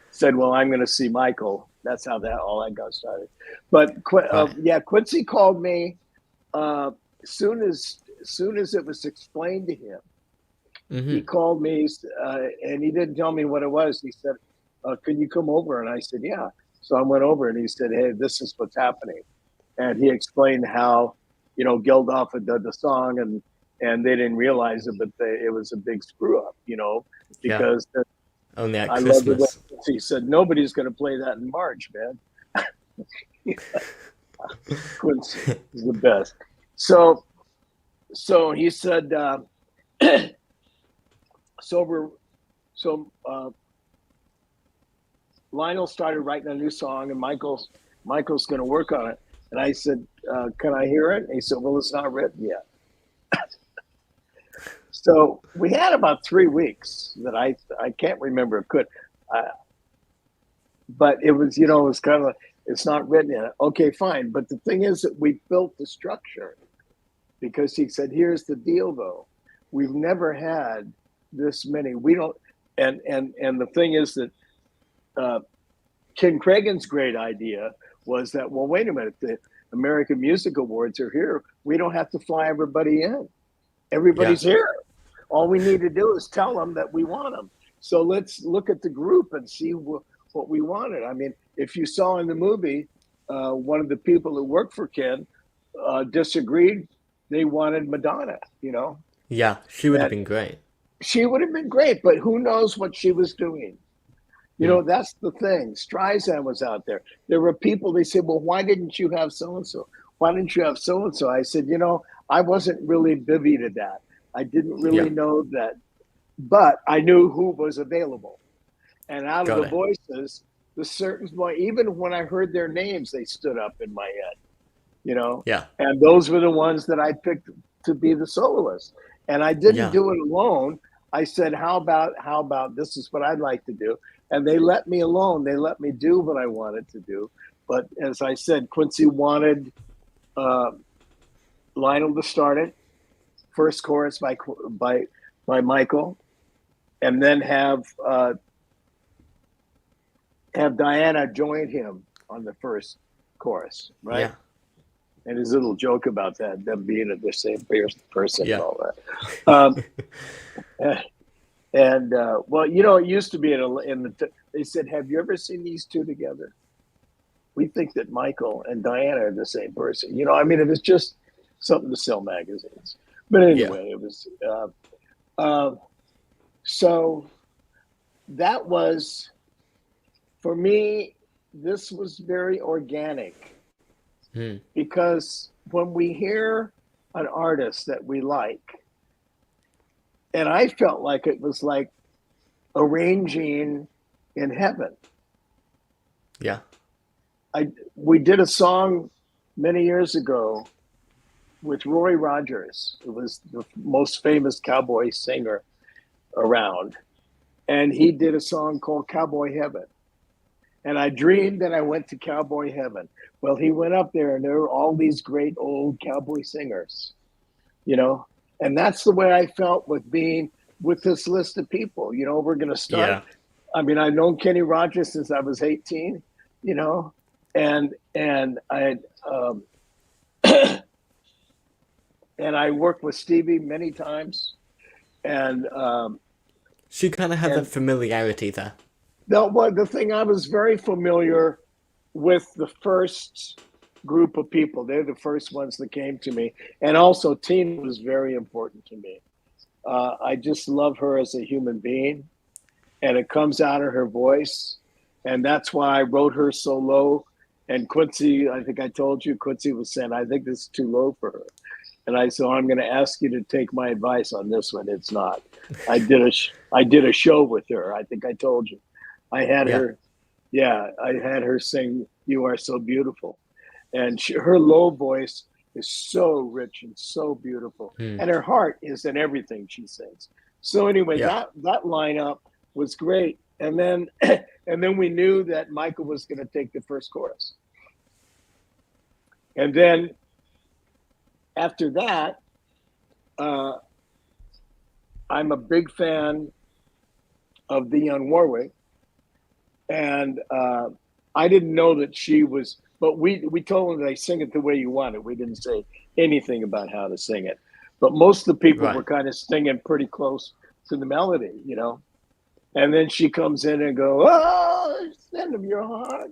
said, well, I'm going to see Michael. That's how all that got started. But Quincy called me soon as it was explained to him. He called me and he didn't tell me what it was. He said, can you come over? And I said, yeah. So I went over and he said, hey, this is what's happening. And he explained how, Geldof had done the song and they didn't realize it, but it was a big screw up, because only at I Christmas. love the way he said, nobody's going to play that in March, man. Quincy is the best. So he said, Lionel started writing a new song, and Michael's going to work on it. And I said, "Can I hear it?" And he said, "Well, it's not written yet." So we had about 3 weeks that I can't remember if could, but it was, it was kind of, it's not written yet. Okay, fine. But the thing is that we built the structure, because he said, "Here's the deal, though. We've never had this many. We don't." And the thing is that Ken Cragen's great idea was that, well, wait a minute, the American Music Awards are here. We don't have to fly everybody in. Everybody's here. All we need to do is tell them that we want them. So let's look at the group and see what we wanted. I mean, if you saw in the movie, one of the people who worked for Ken disagreed. They wanted Madonna, Yeah, she would have been great. She would have been great, but who knows what she was doing? That's the thing. Streisand was out there. There were people, they said, "Well, why didn't you have so-and-so? Why didn't you have so-and-so?" I said, I wasn't really bivvy to that. I didn't really know that, but I knew who was available. And out of the voices, the certain, even when I heard their names, they stood up in my head, Yeah. And those were the ones that I picked to be the soloist. And I didn't do it alone. I said, how about this is what I'd like to do. And they let me alone. They let me do what I wanted to do. But as I said, Quincy wanted Lionel to start it, first chorus by Michael, and then have Diana join him on the first chorus, right? Yeah. And his little joke about that, them being the same person and all that. Well, it used to be they said, "Have you ever seen these two together? We think that Michael and Diana are the same person." It was just something to sell magazines. But anyway, it was. So that was, for me, this was very organic. Because when we hear an artist that we like, and I felt like it was like arranging in heaven. Yeah. We did a song many years ago with Roy Rogers, who was the most famous cowboy singer around. And he did a song called Cowboy Heaven. And I dreamed that I went to Cowboy Heaven. Well, he went up there and there were all these great old cowboy singers, and that's the way I felt with being with this list of people. We're going to start. Yeah. I mean, I've known Kenny Rogers since I was 18, and I and I worked with Stevie many times, and so you kind of have that familiarity there. The thing, I was very familiar with the first group of people. They're the first ones that came to me. And also Tina was very important to me. I just love her as a human being, and it comes out of her voice. And that's why I wrote her so low. And Quincy, I think I told you, Quincy was saying, "I think this is too low for her." And I said, "I'm going to ask you to take my advice on this one. It's not." I did a show with her. I think I told you. I had her sing "You Are So Beautiful." And her low voice is so rich and so beautiful. And her heart is in everything she sings. So anyway, that lineup was great. And then we knew that Michael was going to take the first chorus. And then after that, I'm a big fan of Dionne Warwick. And I didn't know that she was, but we told her they sing it the way you want it. We didn't say anything about how to sing it. But most of the people were kind of singing pretty close to the melody, And then she comes in and go, "Oh, send them your heart."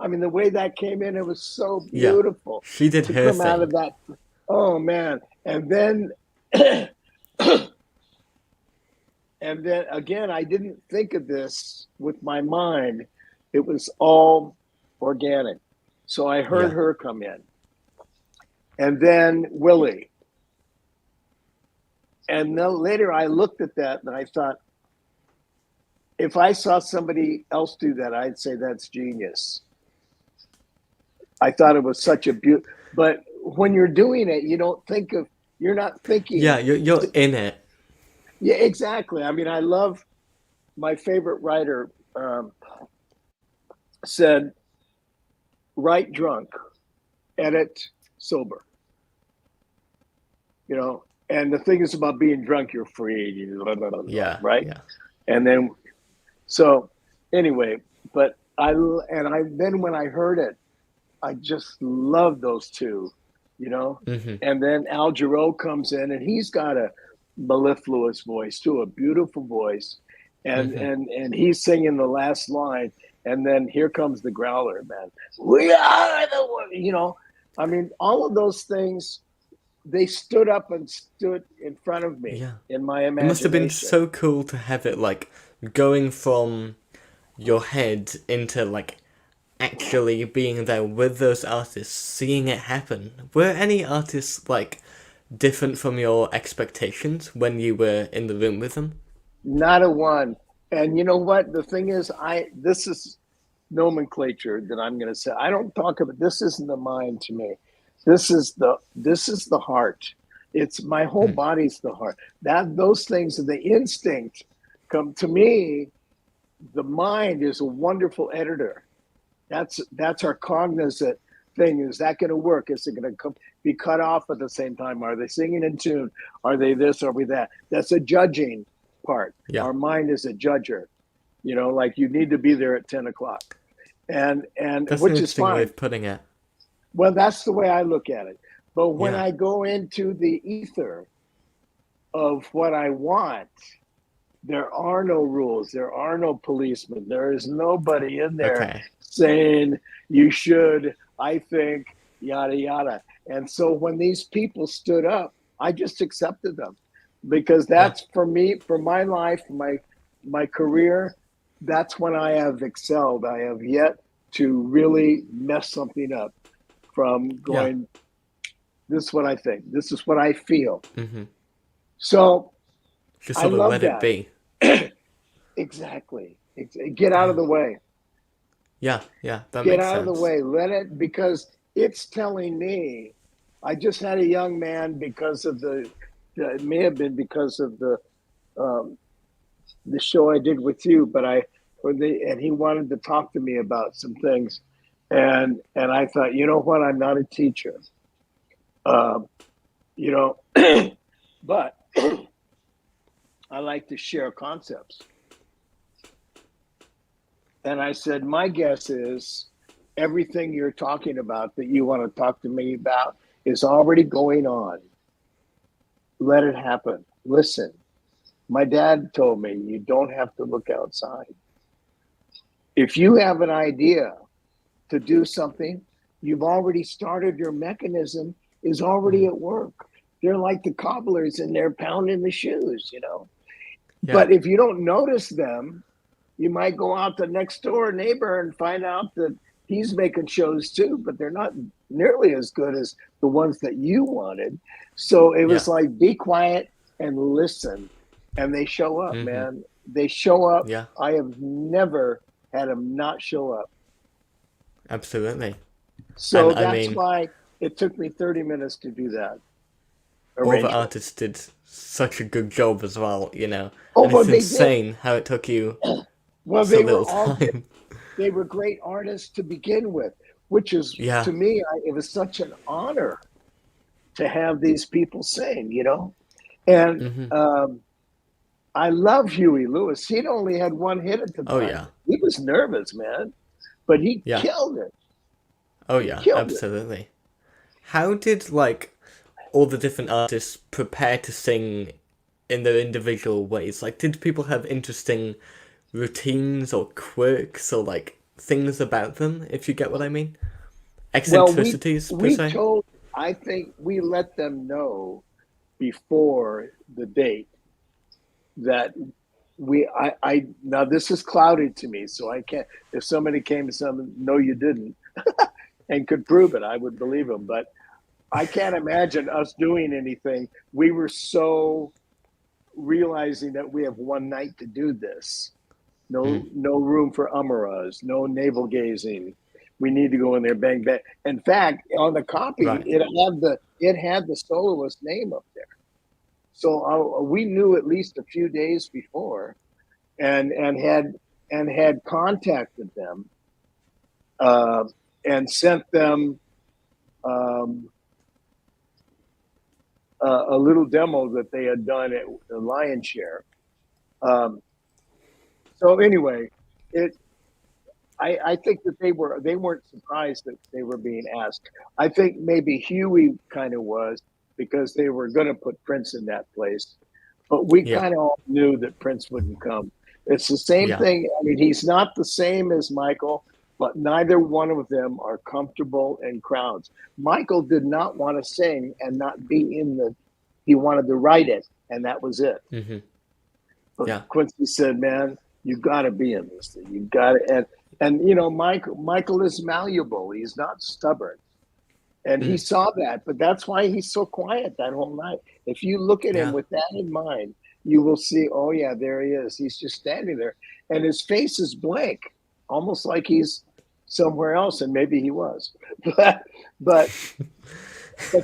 I mean, the way that came in, it was so beautiful. Yeah, she did her thing. Out of that. Oh, man. And then and then again, I didn't think of this with my mind. It was all organic. So I heard her come in. And then Willie. And then later I looked at that and I thought, if I saw somebody else do that, I'd say that's genius. I thought it was such a beautiful, but when you're doing it, you're not thinking. Yeah, you're in it. Yeah, exactly. I mean, I love my favorite writer said, write drunk, edit sober. And the thing is about being drunk, you're free. Yeah. Right. Yeah. And then, so anyway, but then when I heard it, I just love those two, Mm-hmm. And then Al Jarreau comes in, and he's got a mellifluous voice too, a beautiful voice, and he's singing the last line, and then here comes the growler, man. We are the one, I mean, all of those things, they stood up and stood in front of me in my imagination. It must have been so cool to have it like going from your head into like actually being there with those artists, seeing it happen. Were any artists like different from your expectations when you were in the room with them? Not a one. And you know what? The thing is, this is nomenclature that I'm going to say. I don't talk about, this isn't the mind to me. This is the heart. It's my whole body's the heart. Those things are the instinct. Come to me, the mind is a wonderful editor. That's our cognizant thing. Is that going to work? Is it going to be cut off at the same time? Are they singing in tune? Are they this? Are we that? That's a judging part. Yeah. Our mind is a judger. Like you need to be there at 10 o'clock. And that's which an is fine. Way of putting it. Well, that's the way I look at it. But when I go into the ether of what I want, there are no rules. There are no policemen. There is nobody in there saying you should, I think, yada, yada. And so when these people stood up, I just accepted them because that's for me, for my life, my career, that's when I have excelled. I have yet to really mess something up from going, this is what I think. This is what I feel. Mm-hmm. So just sort of let it be. Exactly. Get out of the way. Yeah, that makes sense. Get out of the way. Let it, because it's telling me. I just had a young man because of it may have been because of the show I did with you, but and he wanted to talk to me about some things, and I thought, you know what, I'm not a teacher, but I like to share concepts. And I said, my guess is everything you're talking about that you want to talk to me about is already going on. Let it happen. Listen, my dad told me you don't have to look outside. If you have an idea to do something, you've already started, your mechanism is already at work. They're like the cobblers and they're pounding the shoes, Yeah. But if you don't notice them, you might go out the next door neighbor and find out that he's making shows too, but they're not nearly as good as the ones that you wanted. So it was like, be quiet and listen. And they show up, man. They show up. Yeah. I have never had them not show up. Absolutely. So that's why it took me 30 minutes to do that. All the artists did such a good job as well, Oh, and it's insane how it took you so little time. They were great artists to begin with, which is, to me, it was such an honor to have these people sing, And I love Huey Lewis. He'd only had one hit at the time. Oh, yeah. He was nervous, man, but he killed it. Oh, yeah, absolutely. How did, all the different artists prepare to sing in their individual ways? Did people have interesting routines or quirks or, things about them, if you get what I mean? Eccentricities, per se? I think we let them know before the date that now this is clouded to me, so I can't, if somebody came to someone, no, you didn't, and could prove it, I would believe them, but I can't imagine us doing anything. We were so realizing that we have one night to do this, No, no room for umaras, no navel gazing. We need to go in there, bang bang. In fact, on the copy, Right. it had the soloist name up there, so we knew at least a few days before, and had contacted them, and sent them a little demo that they had done at the Lion's Share. So anyway, I think that they weren't surprised that they were being asked. I think maybe Huey kind of was, because they were going to put Prince in that place, but we kind of all knew that Prince wouldn't come. It's the same thing. I mean, he's not the same as Michael, but neither one of them are comfortable in crowds. Michael did not want to sing and not be he wanted to write it, and that was it. Mm-hmm. But Quincy said, man, you got to be in this thing. You got to, and you know, Michael is malleable. He's not stubborn. And he saw that, but that's why he's so quiet that whole night. If you look at him with that in mind, you will see, oh yeah, there he is. He's just standing there, and his face is blank, almost like he's somewhere else, and maybe he was. But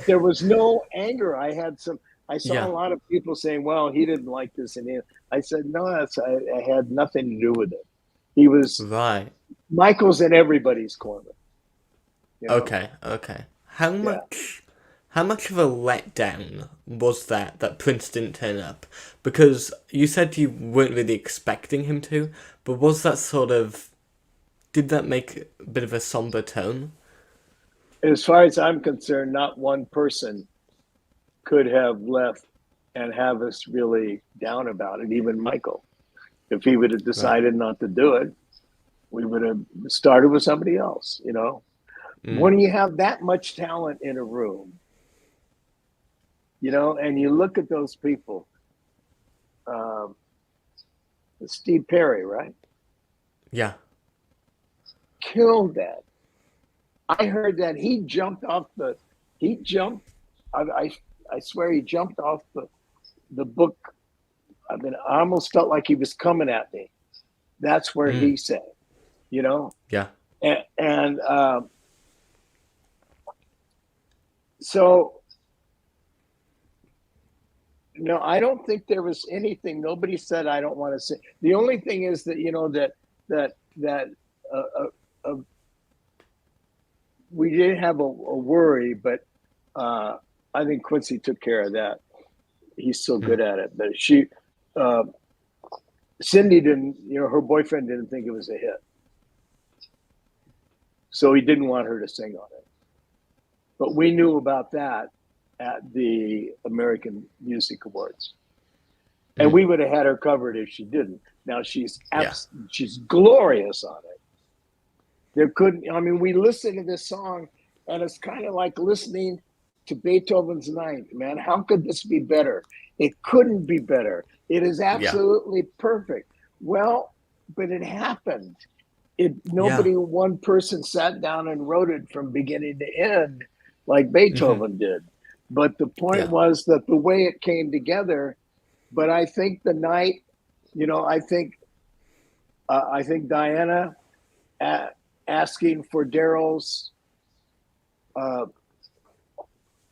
there was no anger. I saw a lot of people saying, well, he didn't like this, and I said, no, I had nothing to do with it. He was Michael's in everybody's corner. You know? Okay. How much of a letdown was that Prince didn't turn up? Because you said you weren't really expecting him to, but was that did that make a bit of a somber tone? As far as I'm concerned, not one person could have left and have us really down about it, even Michael. If he would have decided not to do it, we would have started with somebody else, you know? When you have that much talent in a room, you know, and you look at those people, Steve Perry, right? Yeah. Killed that. I heard that he jumped off I swear he jumped off the book. I mean, I almost felt like he was coming at me. That's where he said, you know? Yeah. And so, no, I don't think there was anything. Nobody said, I don't want to say. The only thing is that, you know, that we did have a worry, but I think Quincy took care of that. He's so good at it. But Cindy didn't, you know, her boyfriend didn't think it was a hit. So he didn't want her to sing on it. But we knew about that at the American Music Awards. And we would have had her covered if she didn't. Now she's glorious on it. We listen to this song and it's kind of like listening to Beethoven's Ninth, man. How could this be better? It couldn't be better. It is absolutely perfect. Well, but it happened. One person sat down and wrote it from beginning to end like Beethoven did. But the point was that the way it came together, but I think the night, you know, I think Diana asking for Daryl's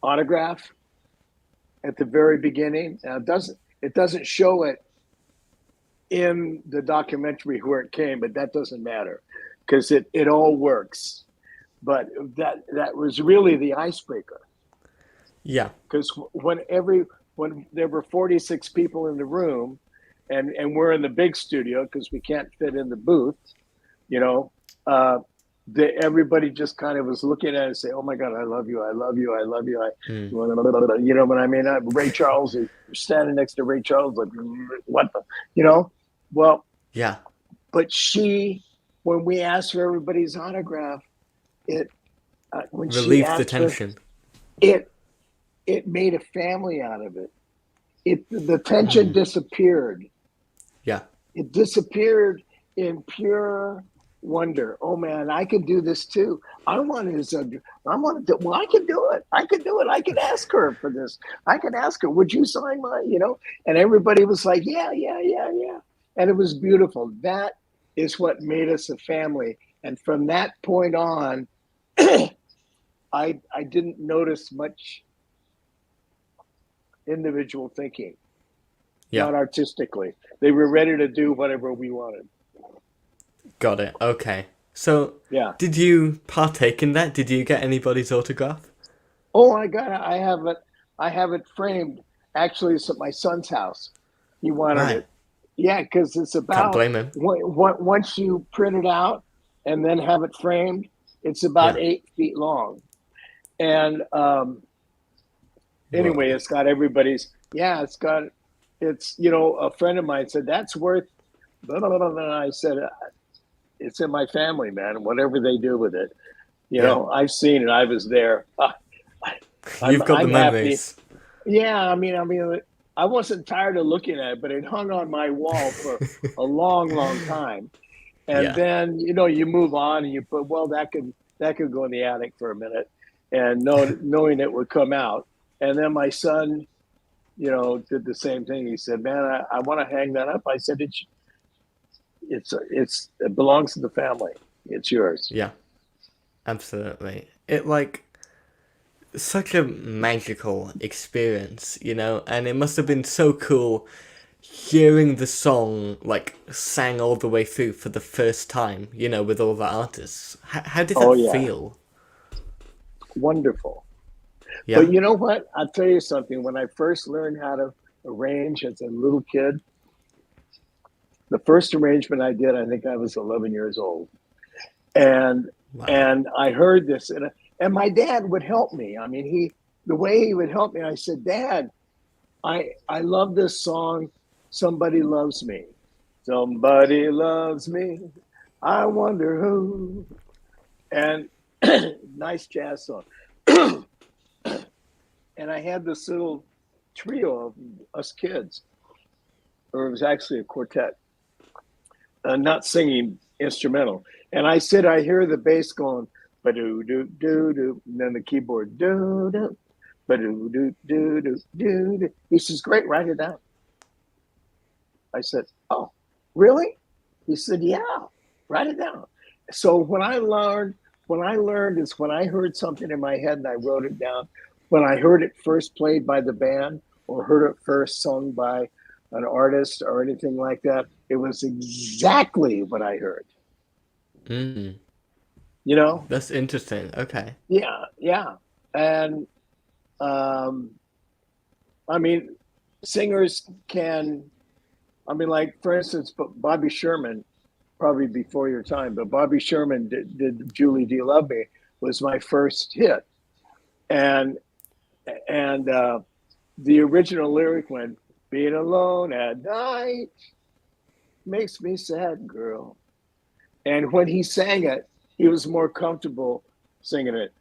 autograph at the very beginning. Now it doesn't show it in the documentary where it came, but that doesn't matter because it all works. But that was really the icebreaker. Yeah. Because when there were 46 people in the room, and we're in the big studio because we can't fit in the booth, you know, everybody just kind of was looking at it and say, "Oh my God, I love you, I love you, I love you." You know what I mean? Ray Charles, you're standing next to Ray Charles, like, what the, you know? Well, yeah. But when we asked for everybody's autograph, when relieved she the tension. It made a family out of it. The tension disappeared. Yeah. It disappeared in pure wonder. Oh man, I could do this too. I can do it. I can do it. I can ask her for this. I can ask her, would you sign my, you know? And everybody was like, yeah. and it was beautiful. That is what made us a family. And from that point on, I didn't notice much individual thinking, Yeah. not artistically. They were ready to do whatever we wanted. Got it. Okay. So, Yeah. did you partake in that? Did you get anybody's autograph? Oh, I got it. I have it framed. Actually, it's at my son's house. He wanted Right. it. Yeah, because it's Can't about blame him. once you print it out and then have it framed, it's about Yeah. 8 feet long. And anyway, Whoa. it's got everybody's. Yeah, it's a friend of mine said that's worth. Blah, blah, blah, blah. I said it's in my family, man. Whatever they do with it, Yeah. I've seen it. I was there. You've got the I'm happy. memories. Yeah, I mean, I wasn't tired of looking at it, but it hung on my wall for a long, long time. And Yeah. then you move on and you put, well, that could go in the attic for a minute, and knowing it would come out. And then my son, did the same thing. He said, "Man, I want to hang that up." I said, it belongs to the family. It's yours." Yeah. Absolutely. Such a magical experience, and it must have been so cool hearing the song sang all the way through for the first time, with all the artists. How did Oh that yeah, feel? wonderful. Yeah. But you know what? I'll tell you something. When I first learned how to arrange as a little kid, the first arrangement I did, I think I was 11 years old, and Wow. I heard this, and my dad would help me. I mean, the way he would help me, I said, "Dad, I love this song. Somebody loves me. Somebody loves me. I wonder who." And nice jazz song. And I had this little trio of us kids, or it was actually a quartet, not singing, instrumental. And I hear the bass going, ba-doo doo doo doo, and then the keyboard doo doo, ba-doo doo doo doo doo doo. He says, "Great, write it down." I said, "Oh, really?" He said, "Yeah, write it down." So when I learned is when I heard something in my head and I wrote it down. When I heard it first played by the band or heard it first sung by an artist or anything like that, it was exactly what I heard. Mm. You know? That's interesting. Okay. Yeah, yeah. And I mean, singers can. I mean, like for instance, Bobby Sherman, probably before your time, but Bobby Sherman did "Julie, Do You Love Me" was my first hit, and the original lyric went, "Being alone at night makes me sad, girl." And when he sang it, he was more comfortable singing it.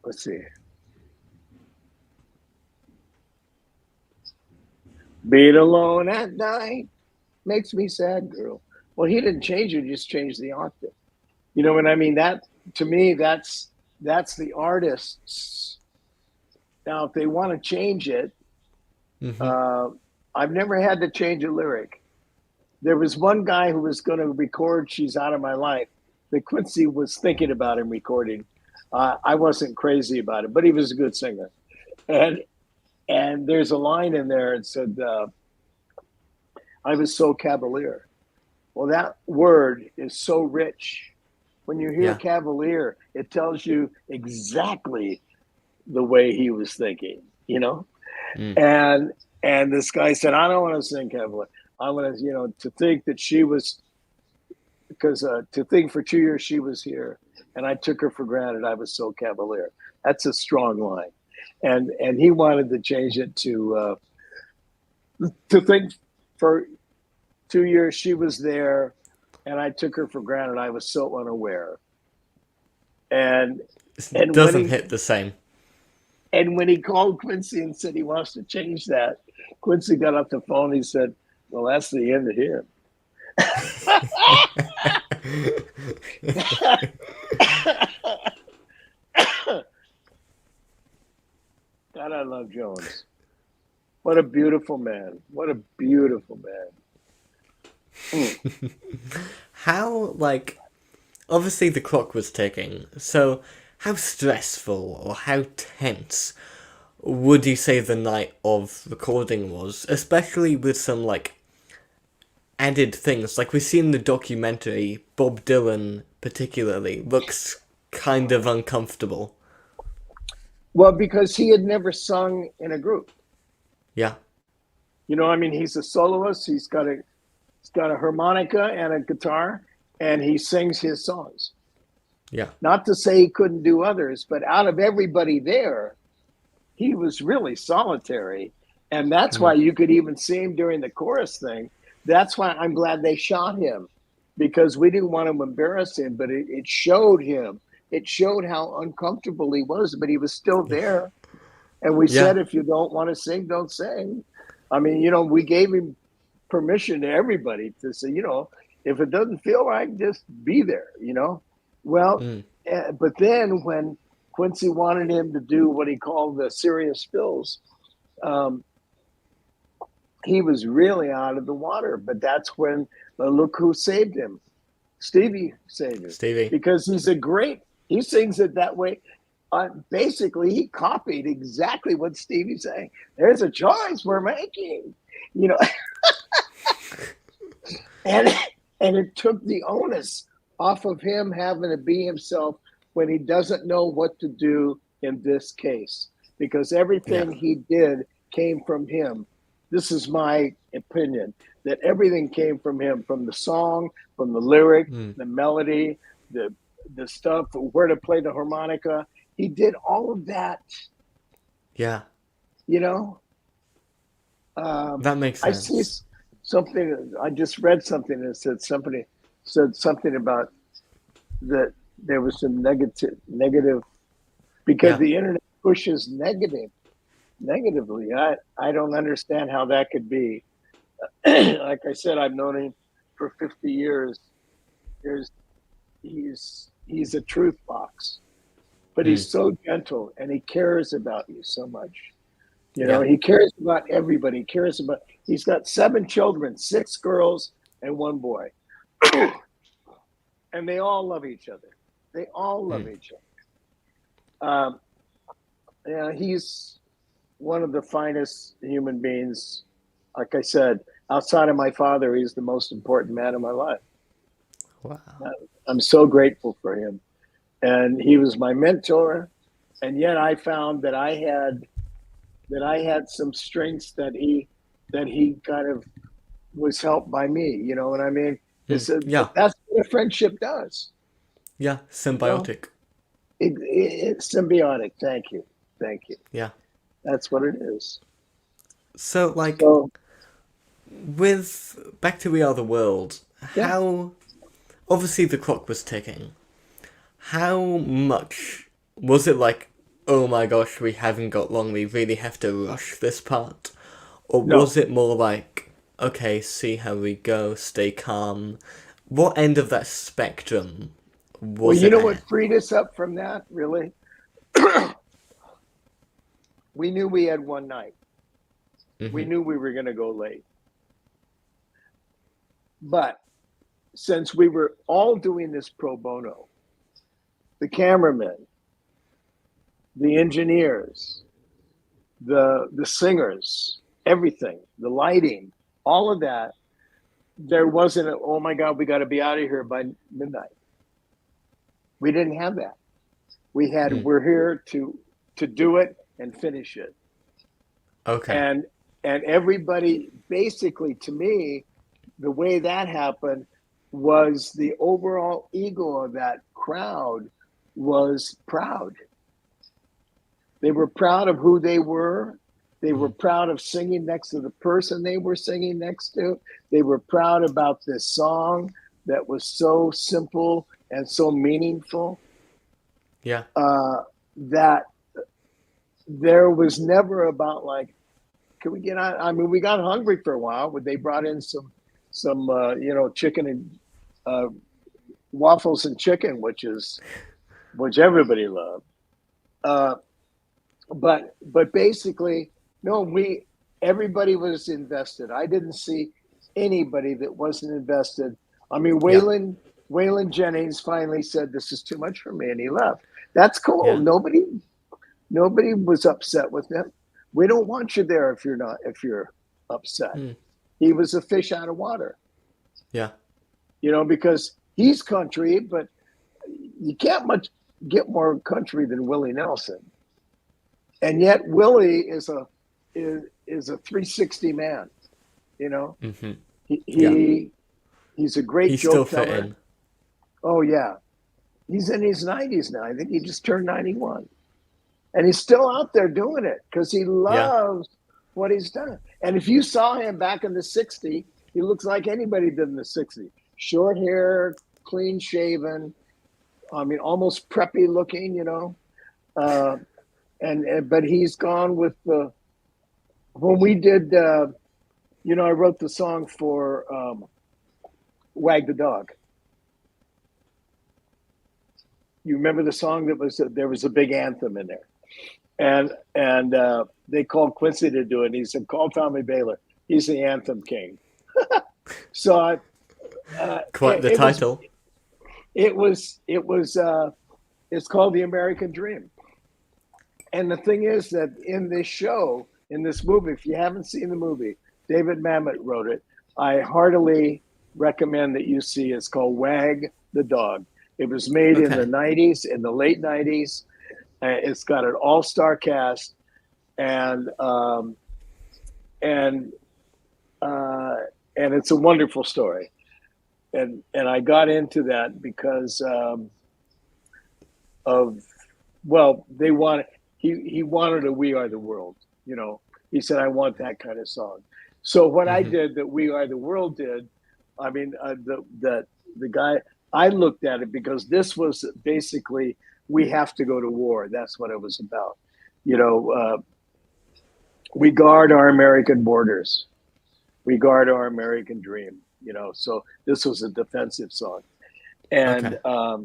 Let's see. "Being alone at night makes me sad, girl." Well, he didn't change it; he just changed the octave. You know what I mean? That to me, that's the artists. Now, if they want to change it, Mm-hmm. I've never had to change a lyric. There was one guy who was going to record "She's Out of My Life" that Quincy was thinking about him recording. I wasn't crazy about it, but he was a good singer. And there's a line in there that said, "I was so cavalier." Well, that word is so rich. When you hear Yeah. cavalier, it tells you exactly the way he was thinking, Mm. And this guy said, "I don't want to sing cavalier. I want to, to think that she was, because to think for 2 years she was here, and I took her for granted. I was so cavalier." That's a strong line, and he wanted to change it to think for 2 years she was there, and I took her for granted. I was so unaware. And It when doesn't hit the same. he called Quincy and said he wants to change that, Quincy got off the phone. He said, "Well, that's the end of him." God, I love Jones. What a beautiful man. What a beautiful man. Mm. How, like, obviously the clock was ticking, so how stressful or how tense would you say the night of recording was? Especially with some, like, added things. Like we see in the documentary, Bob Dylan particularly looks kind of uncomfortable. Well, because he had never sung in a group. Yeah. You know, I mean, he's a soloist. He's got a harmonica and a guitar, and he sings his songs. Yeah. Not to say he couldn't do others, but out of everybody there, he was really solitary. And that's why you could even see him during the chorus thing. That's why I'm glad they shot him, because we didn't want to embarrass him, but it showed him. It showed how uncomfortable he was, but he was still there. And we Yeah. said, if you don't want to sing, don't sing. I mean, you know, we gave him permission to everybody to say, you know, if it doesn't feel right, just be there, you know. Well, but then when Quincy wanted him to do what he called the serious fills, he was really out of the water. But that's when look who saved him. Stevie saved him. Stevie. Because he sings it that way. Basically, he copied exactly what Stevie's saying. There's a choice we're making, you know. and it took the onus off of him having to be himself when he doesn't know what to do in this case, because everything he did came from him. This is my opinion, that everything came from him, from the song, from the lyric, the melody, the stuff, where to play the harmonica. He did all of that. Yeah. You know? That makes sense. I see something, I just read something that said something about that there was some negative, because the internet pushes negatively. I don't understand how that could be. Like I said, I've known him for 50 years. He's a truth box, but he's so gentle and he cares about you so much. You know, he cares about everybody. He's got 7 children, 6 girls and 1 boy. And they all love each other. They all love each other. Yeah, he's one of the finest human beings. Like I said, outside of my father, he's the most important man in my life. Wow. I'm so grateful for him. And he was my mentor. And yet I found that I had some strengths that he kind of was helped by me. You know what I mean? That's what a friendship does. Yeah, symbiotic. You know? It's symbiotic. Thank you. Yeah. That's what it is. So, like, with Back to We Are the World, how... Obviously the clock was ticking. How much was it like, oh my gosh, we haven't got long, we really have to rush this part? Or was it more like, okay, see how we go, stay calm? What end of that spectrum was it? Well, you know what freed us up from that, really? We knew we had one night. We knew we were going to go late. But since we were all doing this pro bono, the cameramen, the engineers, the singers, everything, the lighting, all of that, there wasn't a, oh my God, we got to be out of here by midnight. We didn't have that. We had, we're here to do it and finish it. Okay. And everybody, basically, to me, the way that happened was the overall ego of that crowd was proud. They were proud of who they were. They were proud of singing next to the person they were singing next to. They were proud about this song that was so simple and so meaningful. Yeah. That there was never about like, can we get on? I mean, we got hungry for a while, but they brought in some chicken and waffles and chicken, which everybody loved. But basically, no, everybody was invested. I didn't see anybody that wasn't invested. I mean, Yeah. Waylon Jennings finally said, "This is too much for me," and he left. That's cool. Yeah. Nobody was upset with him. We don't want you there if you're upset. Mm. He was a fish out of water, Yeah. because he's country, but you can't much get more country than Willie Nelson. And yet Willie is a 360 man. Mm-hmm. He's a great He still joke fit teller. in. Oh yeah, he's in his 90s now. I think he just turned 91, and he's still out there doing it because he Yeah. loves what he's done. And if you saw him back in the 60s, he looks like anybody did in the 60s. Short hair, clean shaven. I mean, almost preppy looking. But he's gone with the. When we did, I wrote the song for "Wag the Dog." You remember the song there was a big anthem in there, and they called Quincy to do it. And he said, "Call Tommy Bähler. He's the anthem king." So Quite the title. It's called The American Dream. And the thing is that in this movie, if you haven't seen the movie, David Mamet wrote it. I heartily recommend that you see it. It's called Wag the Dog. It was made in the 90s, in the late 90s. It's got an all-star cast, and it's a wonderful story. And I got into that because they wanted. He wanted a "We Are the World." He said, "I want that kind of song." So what I did that "We Are the World" did, I mean, the guy, I looked at it because this was basically, we have to go to war. That's what it was about. We guard our American borders. We guard our American dream. So this was a defensive song, and I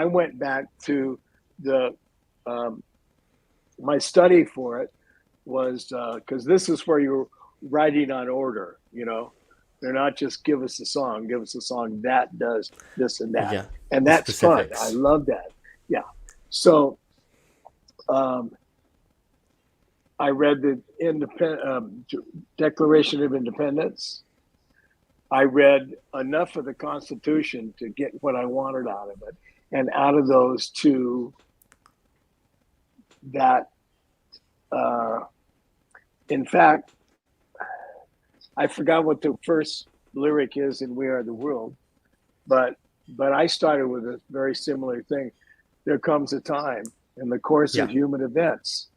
went back to the. My study for it was because this is where you're writing on order. They're not just give us a song that does this and that, and that's fun. I love that. Yeah. So I read the Declaration of Independence. I read enough of the Constitution to get what I wanted out of it, and out of those two. That, in fact, I forgot what the first lyric is in "We Are the World," but I started with a very similar thing. There comes a time in the course of human events.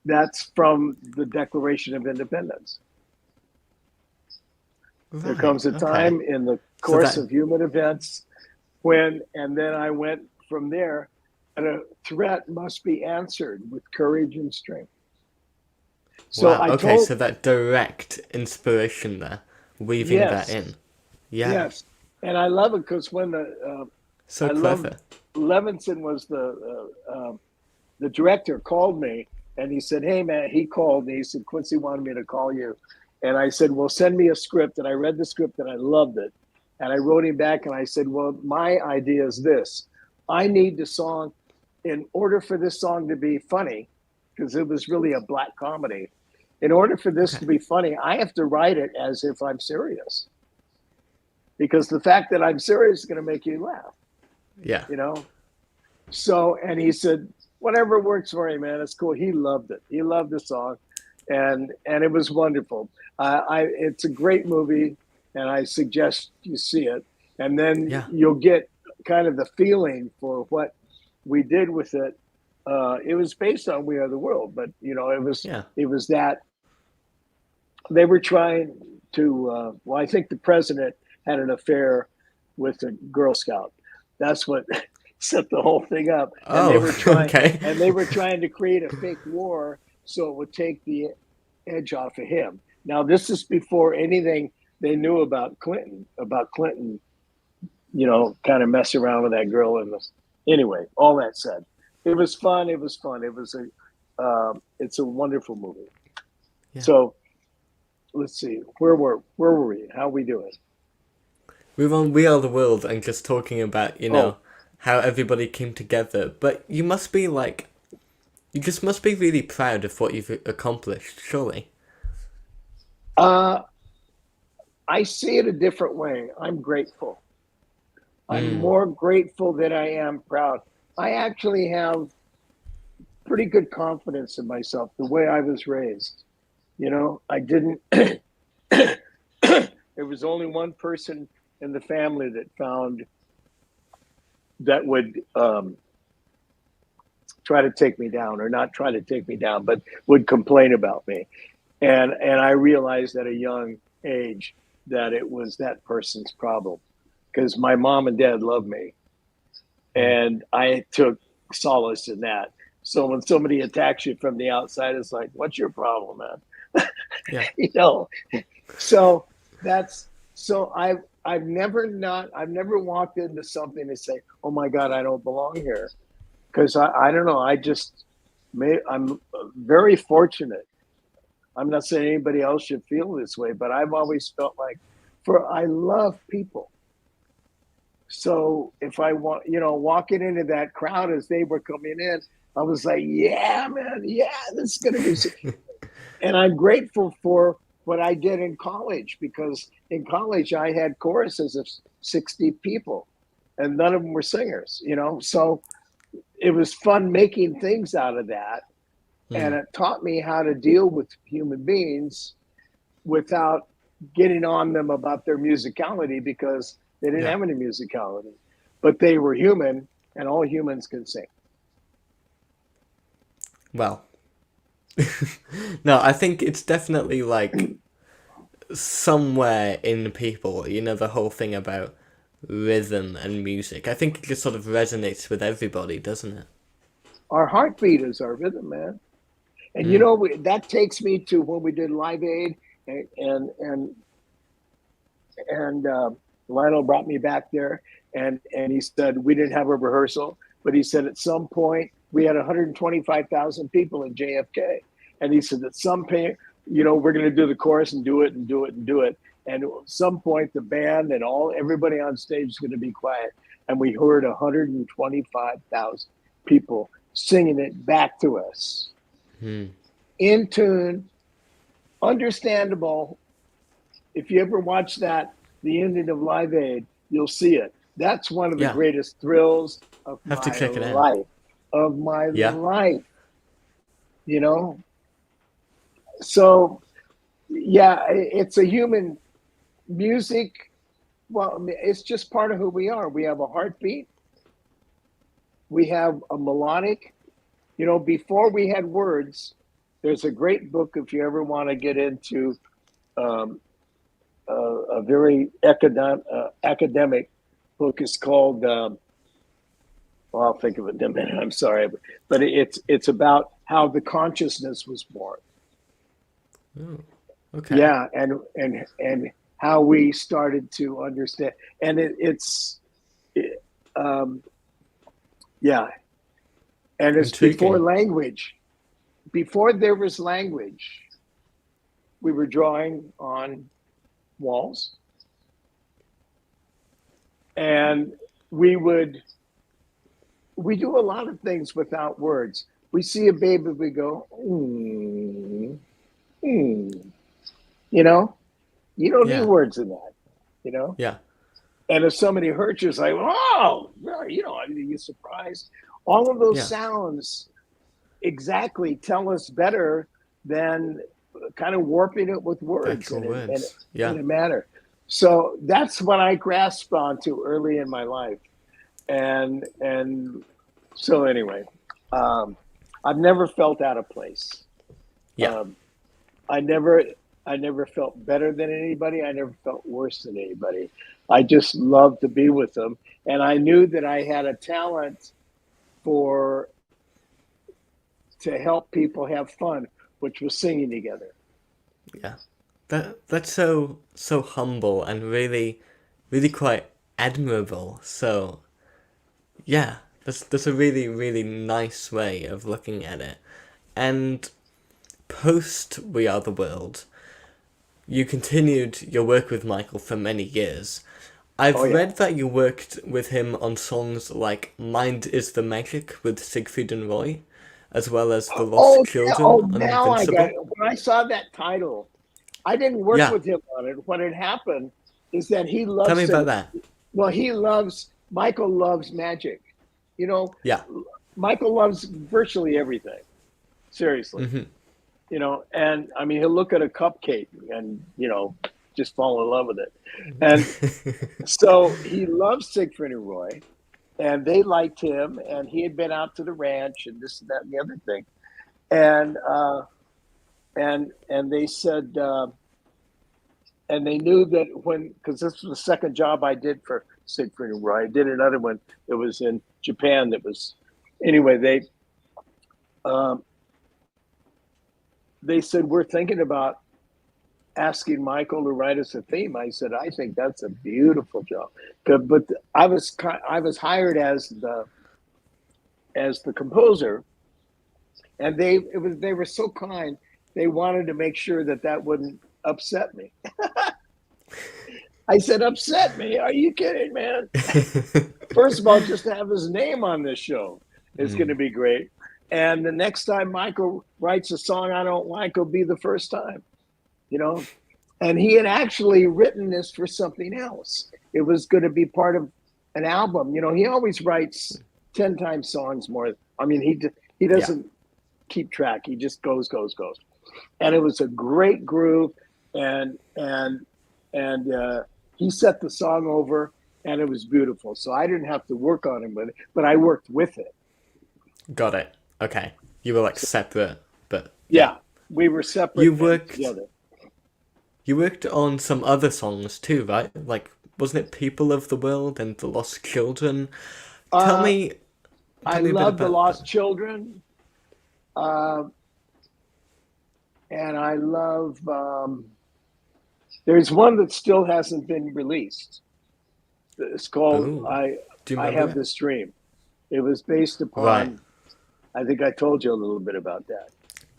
That's from the Declaration of Independence. Right. There comes a time in the course of human events and then I went from there. And a threat must be answered with courage and strength. So so that direct inspiration there, weaving that in. Yeah. Yes, and I love it because when clever. Levinson was the director, called me and he said, "Hey man," he called me. He said, "Quincy wanted me to call you," and I said, "Well, send me a script." And I read the script and I loved it, and I wrote him back and I said, "Well, my idea is this: I need the song." In order for this song to be funny, because it was really a black comedy, in order for this to be funny, I have to write it as if I'm serious. Because the fact that I'm serious is going to make you laugh. Yeah. So, and he said, "Whatever works for you, man. It's cool." He loved it. He loved the song, and it was wonderful. It's a great movie, and I suggest you see it, and then you'll get kind of the feeling for what we did with it. It was based on "We Are the World," but it was that they were trying to. I think the president had an affair with a Girl Scout. That's what set the whole thing up. And they were trying to create a fake war so it would take the edge off of him. Now, this is before anything they knew about Clinton. Kind of mess around with that girl. Anyway, all that said, it was fun. It was It's a wonderful movie. Yeah. So let's see, where were we? How are we doing? We were on We Are the World and just talking about, Oh, how everybody came together. But you must be like, you just must be really proud of what you've accomplished, surely. uh, I see it a different way. I'm grateful. I'm Mm, more grateful than I am proud. I actually have pretty good confidence in myself, the way I was raised. I didn't, there was only one person in the family that would try to take me down, or not try to take me down, but would complain about me. And I realized at a young age that it was that person's problem, because my mom and dad loved me, mm, and I took solace in that. So when somebody attacks you from the outside, it's like, what's your problem, man? yeah. you know. So that's so I've never walked into something and say, oh my God, I don't belong here, because I don't know. I'm very fortunate. I'm not saying anybody else should feel this way, but I've always felt like, I love people. So if I want, walking into that crowd as they were coming in, I was like, yeah, man, yeah, this is going to be. And I'm grateful for what I did in college, because in college I had choruses of 60 people and none of them were singers. So it was fun making things out of that. And Mm, it taught me how to deal with human beings without getting on them about their musicality, because they didn't yeah. have any musicality, but they were human, and all humans can sing. Well. No, I think it's definitely like somewhere in people, the whole thing about rhythm and music. I think it just sort of resonates with everybody, doesn't it? Our heartbeat is our rhythm, man. And Mm, that takes me to when we did Live Aid, and Lionel brought me back there, and he said we didn't have a rehearsal, but he said at some point we had 125,000 people in JFK, and he said at some point, we're going to do the chorus and do it and do it and do it, and at some point the band and everybody on stage is going to be quiet, and we heard 125,000 people singing it back to us mm, in tune, understandable. If you ever watch the ending of Live Aid, you'll see it. That's one of the yeah, greatest thrills of have to my check it out. life, of my Yeah, life, you know? So, yeah, it's a human music. Well, it's just part of who we are. We have a heartbeat, we have a melodic. Before we had words, there's a great book if you ever want to get into um, a very academic book. Is called. Well, I'll think of it in a minute. I'm sorry, but it's about how the consciousness was born. oh, okay. Yeah, and how we started to understand, and um, yeah, and it's before Intriguing. language. Before there was language, we were drawing on walls, and we do a lot of things without words. We see a baby, we go, mm. You know, you don't need Yeah, words in that, you know. yeah, And if somebody hurts you, it's like, oh, you're surprised. All of those yeah. sounds exactly tell us better than kind of warping it with The words actual words. Yeah. in a manner. So that's what I grasped onto early in my life. And so anyway, um, I've never felt out of place. Yeah. Um, I never I never felt better than anybody. I never felt worse than anybody. I just loved to be with them, and I knew that I had a talent for to help people have fun, which was singing together. Yeah. That's so humble and really really quite admirable. So yeah, that's a really really nice way of looking at it. And post We Are the World, you continued your work with Michael for many years. I've read that you worked with him on songs like Mind is the Magic with Siegfried and Roy, as well as The Lost Children on Now I got Invincible. it. When I saw that title, I didn't work Yeah, with him on it. What had happened is that he tell loves me singing. about that. Well, Michael loves magic. You know, Yeah. Michael loves virtually everything. Seriously. Hmm. You know, and I mean, he'll look at a cupcake and, you know, just fall in love with it. And so he loves Siegfried and Roy, and they liked him, and he had been out to the ranch and this and that and the other thing. And they said, and they knew that because this was the second job I did for Siegfried and Roy. I did another one that was in Japan. Anyway, they said, we're thinking about asking Michael to write us a theme. I said, I think that's a beautiful job. But I was hired as the composer, and they were so kind. They wanted to make sure that wouldn't upset me. I said, upset me? Are you kidding, man? First of all, just to have his name on this show is going to be great. And the next time Michael writes a song I don't like, will be the first time, you know? And he had actually written this for something else. It was going to be part of an album. You know, he always writes 10 times songs more. I mean, he doesn't keep track. He just goes. And it was a great groove. And he set the song over, and it was beautiful. So I didn't have to work on it, but I worked with it. Got it. Okay. You were like separate, but yeah, we were separate. You worked together. You worked on some other songs too, right? Like, wasn't it People of the World and The Lost Children? Tell me I love The Lost Children. And I love, there's one that still hasn't been released. It's called I Have This Dream. It was based upon, I think I told you a little bit about that.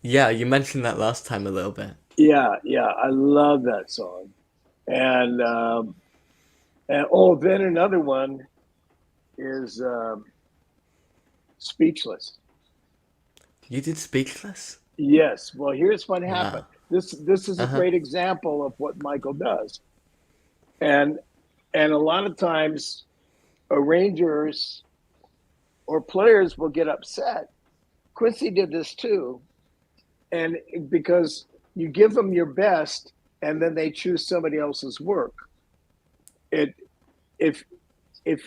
Yeah, you mentioned that last time a little bit. Yeah, I love that song. And then another one is Speechless. You did Speechless? Yes. Well, here's what happened. Wow. This is a great example of what Michael does. And a lot of times arrangers or players will get upset. Quincy did this too. And because you give them your best and then they choose somebody else's work. If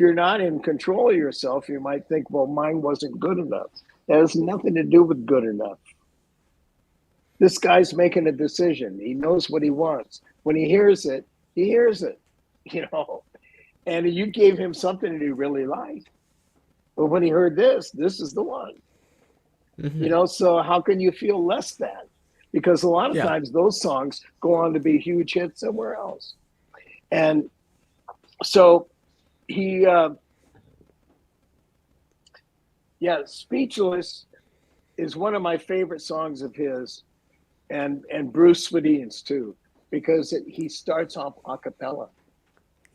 you're not in control of yourself, you might think, well, mine wasn't good enough. That has nothing to do with good enough. This guy's making a decision. He knows what he wants. When he hears it, you know. And you gave him something that he really liked. But when he heard this is the one. Mm-hmm. You know, so how can you feel less than? Because a lot of times those songs go on to be huge hits somewhere else. And so he, Speechless is one of my favorite songs of his, and Bruce Swedeen's too, because he starts off a cappella.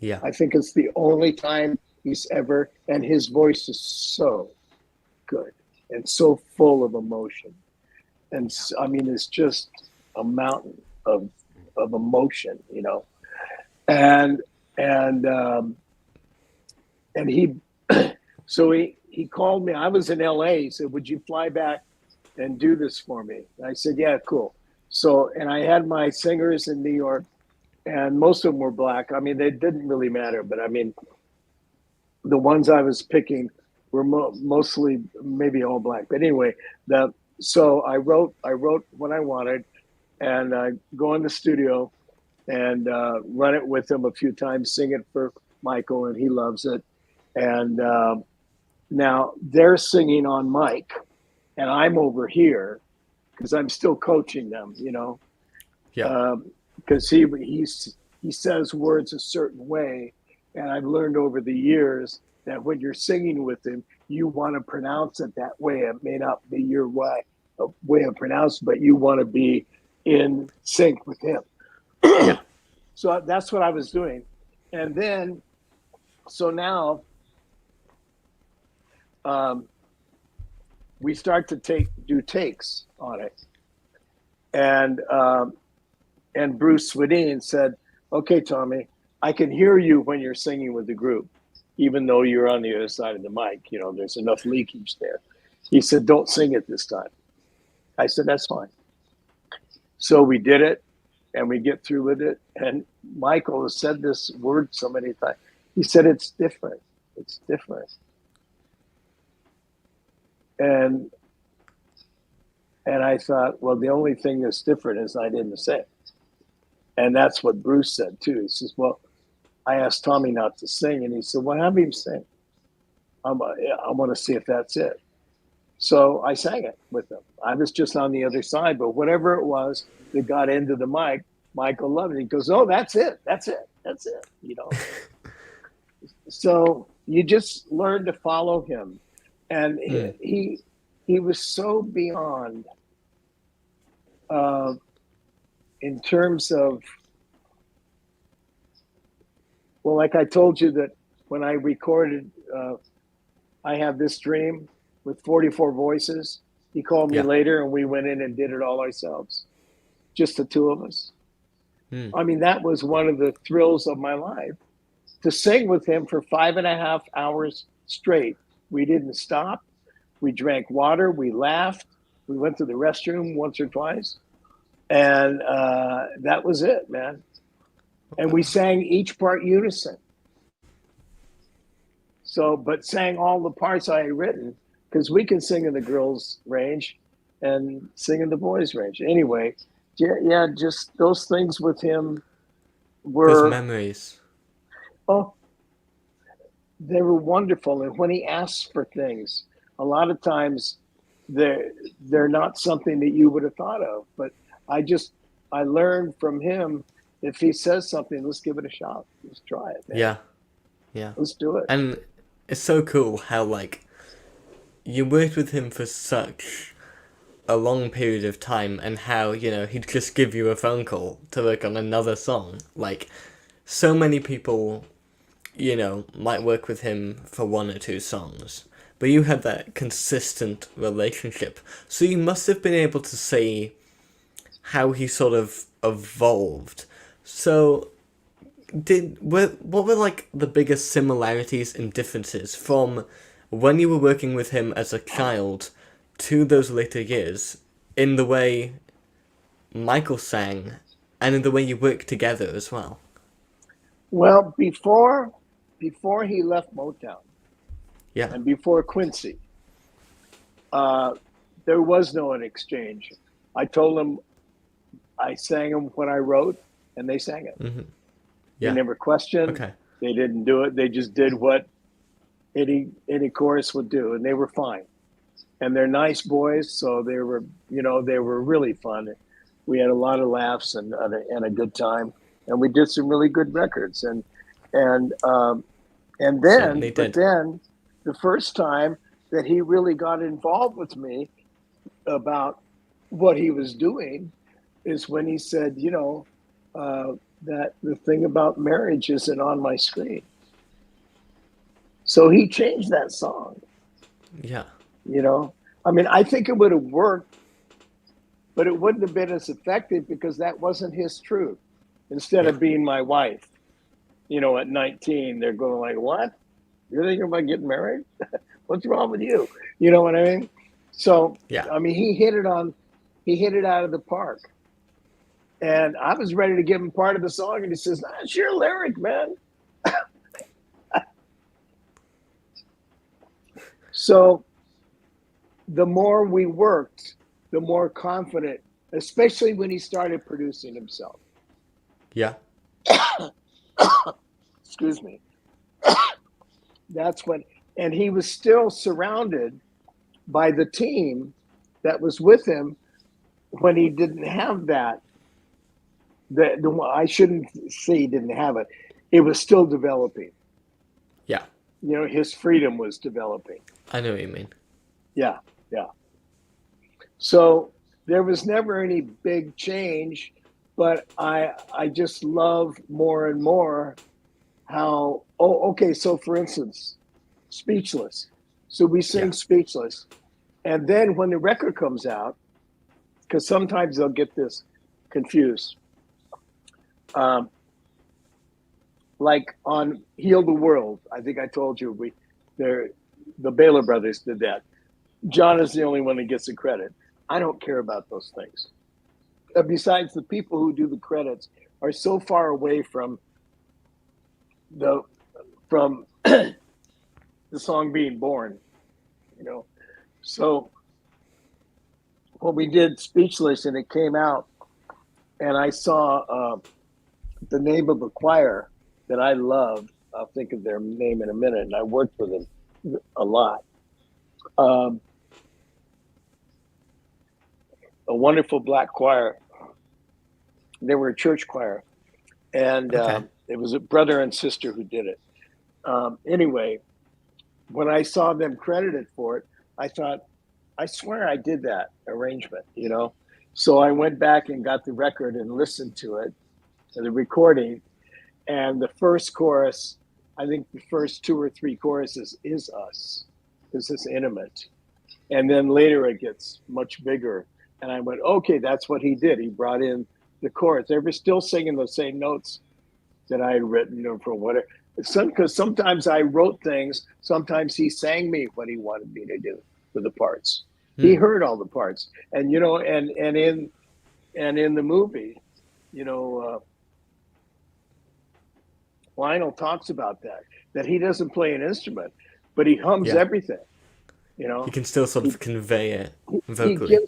Yeah. I think it's the only time he's ever, and his voice is so good and so full of emotion. And I mean, it's just a mountain of emotion, you know. And he, so he called me. I was in LA. He said, would you fly back and do this for me? And I said, yeah, cool. So, and I had my singers in New York, and most of them were black. I mean, they didn't really matter, but I mean, the ones I was picking were mostly maybe all black. But anyway, so I wrote what I wanted, and I go in the studio and run it with him a few times, sing it for Michael, and he loves it. And now they're singing on mic, and I'm over here because I'm still coaching them, you know. Yeah. Because he says words a certain way, and I've learned over the years that when you're singing with him, you want to pronounce it that way. It may not be your way, way of pronouncing, but you want to be in sync with him. Yeah. So that's what I was doing. And then, so now we start to do takes on it. And Bruce Swedeen said, okay, Tommy, I can hear you when you're singing with the group, even though you're on the other side of the mic. You know, there's enough leakage there. He said, don't sing it this time. I said, that's fine. So we did it, and we get through with it. And Michael has said this word so many times. He said, it's different. It's different. And I thought, well, the only thing that's different is I didn't sing. And that's what Bruce said, too. He says, well, I asked Tommy not to sing, and he said, well, have him sing. I want to see if that's it. So I sang it with him. I was just on the other side, but whatever it was that got into the mic, Michael loved it. He goes, oh, that's it. That's it. That's it. You know. So you just learn to follow him. And he was so beyond in terms of, well, like I told you that when I recorded I Have This Dream with 44 voices, he called me later and we went in and did it all ourselves, just the two of us. I mean, that was one of the thrills of my life, to sing with him for 5.5 hours straight. We didn't stop. We drank water. We laughed. We went to the restroom once or twice. And that was it, man. And we sang each part unison. So, but sang all the parts I had written, because we can sing in the girls' range and sing in the boys' range. Anyway, yeah, just those things with him were... Those memories. Oh, they were wonderful. And when he asks for things, a lot of times they're not something that you would have thought of. But I learned from him, if he says something, let's give it a shot. Let's try it, man. Yeah. Let's do it. And it's so cool how, like, you worked with him for such a long period of time, and how, you know, he'd just give you a phone call to work on another song. Like, so many people, you know, might work with him for 1 or 2 songs, but you had that consistent relationship. So you must have been able to see how he sort of evolved. So what were like the biggest similarities and differences from when you were working with him as a child to those later years, in the way Michael sang and in the way you worked together as well? Well, before he left Motown, and before Quincy, there was no an exchange. I told them I sang them what I wrote, and they sang it. They never questioned. They didn't do it. They just did what any chorus would do, and they were fine. And they're nice boys, so they were really fun. We had a lot of laughs and a good time, and we did some really good records. And then the first time that he really got involved with me about what he was doing is when he said, you know, that the thing about marriage isn't on my screen. So he changed that song. Yeah. You know, I mean, I think it would have worked, but it wouldn't have been as effective because that wasn't his truth. Instead of being my wife, you know, at 19, they're going like, what? You're thinking about getting married? What's wrong with you? You know what I mean? So, I mean, he hit it out of the park. And I was ready to give him part of the song, and he says, that's your lyric, man. So the more we worked, the more confident, especially when he started producing himself. Yeah. Excuse me. That's when, and he was still surrounded by the team that was with him when he didn't have that. I shouldn't say he didn't have it. It was still developing. Yeah. You know, his freedom was developing. I know what you mean. Yeah. So there was never any big change, but I just love more and more how, okay, so for instance, Speechless. So we Yeah. sing Speechless. And then when the record comes out, because sometimes they'll get this confused, um, like on Heal the World, I think I told you the Bähler brothers did that. John is the only one that gets the credit. I don't care about those things. Besides, the people who do the credits are so far away from the the song being born, you know. So when we did Speechless and it came out, and I saw the name of a choir that I loved, I'll think of their name in a minute, and I worked with them a lot. A wonderful black choir. They were a church choir, and Okay. it was a brother and sister who did it. Anyway, when I saw them credited for it, I thought, I swear I did that arrangement, you know? So I went back and got the record and listened to it, to the recording. And the first chorus, I think the first 2 or 3 choruses is us. This is intimate. And then later it gets much bigger. And I went, okay, that's what he did. He brought in the chorus. They were still singing the same notes that I had written or for whatever. Because sometimes I wrote things, sometimes he sang me what he wanted me to do for the parts. He heard all the parts. And you know, and in the movie, you know, Lionel talks about that he doesn't play an instrument, but he hums everything. You know, You can still sort of convey it he vocally.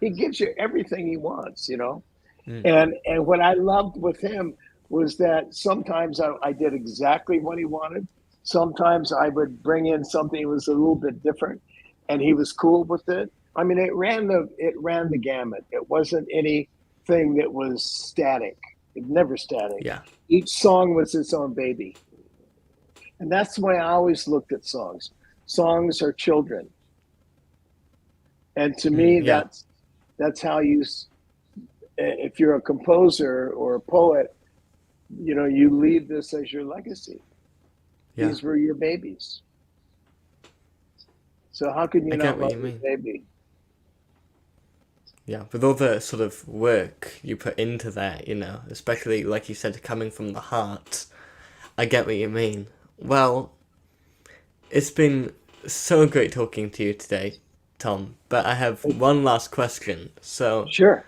gives you everything he wants, you know. And what I loved with him was that sometimes I did exactly what he wanted. Sometimes I would bring in something that was a little bit different, and he was cool with it. I mean, it ran the gamut. It wasn't anything that was static. It never static. Yeah. Each song was its own baby, and that's the way I always looked at songs. Songs are children, and to me, Yeah. that's how you. If you're a composer or a poet, you know, you leave this as your legacy. Yeah. These were your babies. So how can you I not get what love you your mean. baby? Yeah, with all the sort of work you put into that, you know, especially like you said, coming from the heart, I get what you mean. Well, it's been so great talking to you today, Tom, but I have one last question. So, Sure.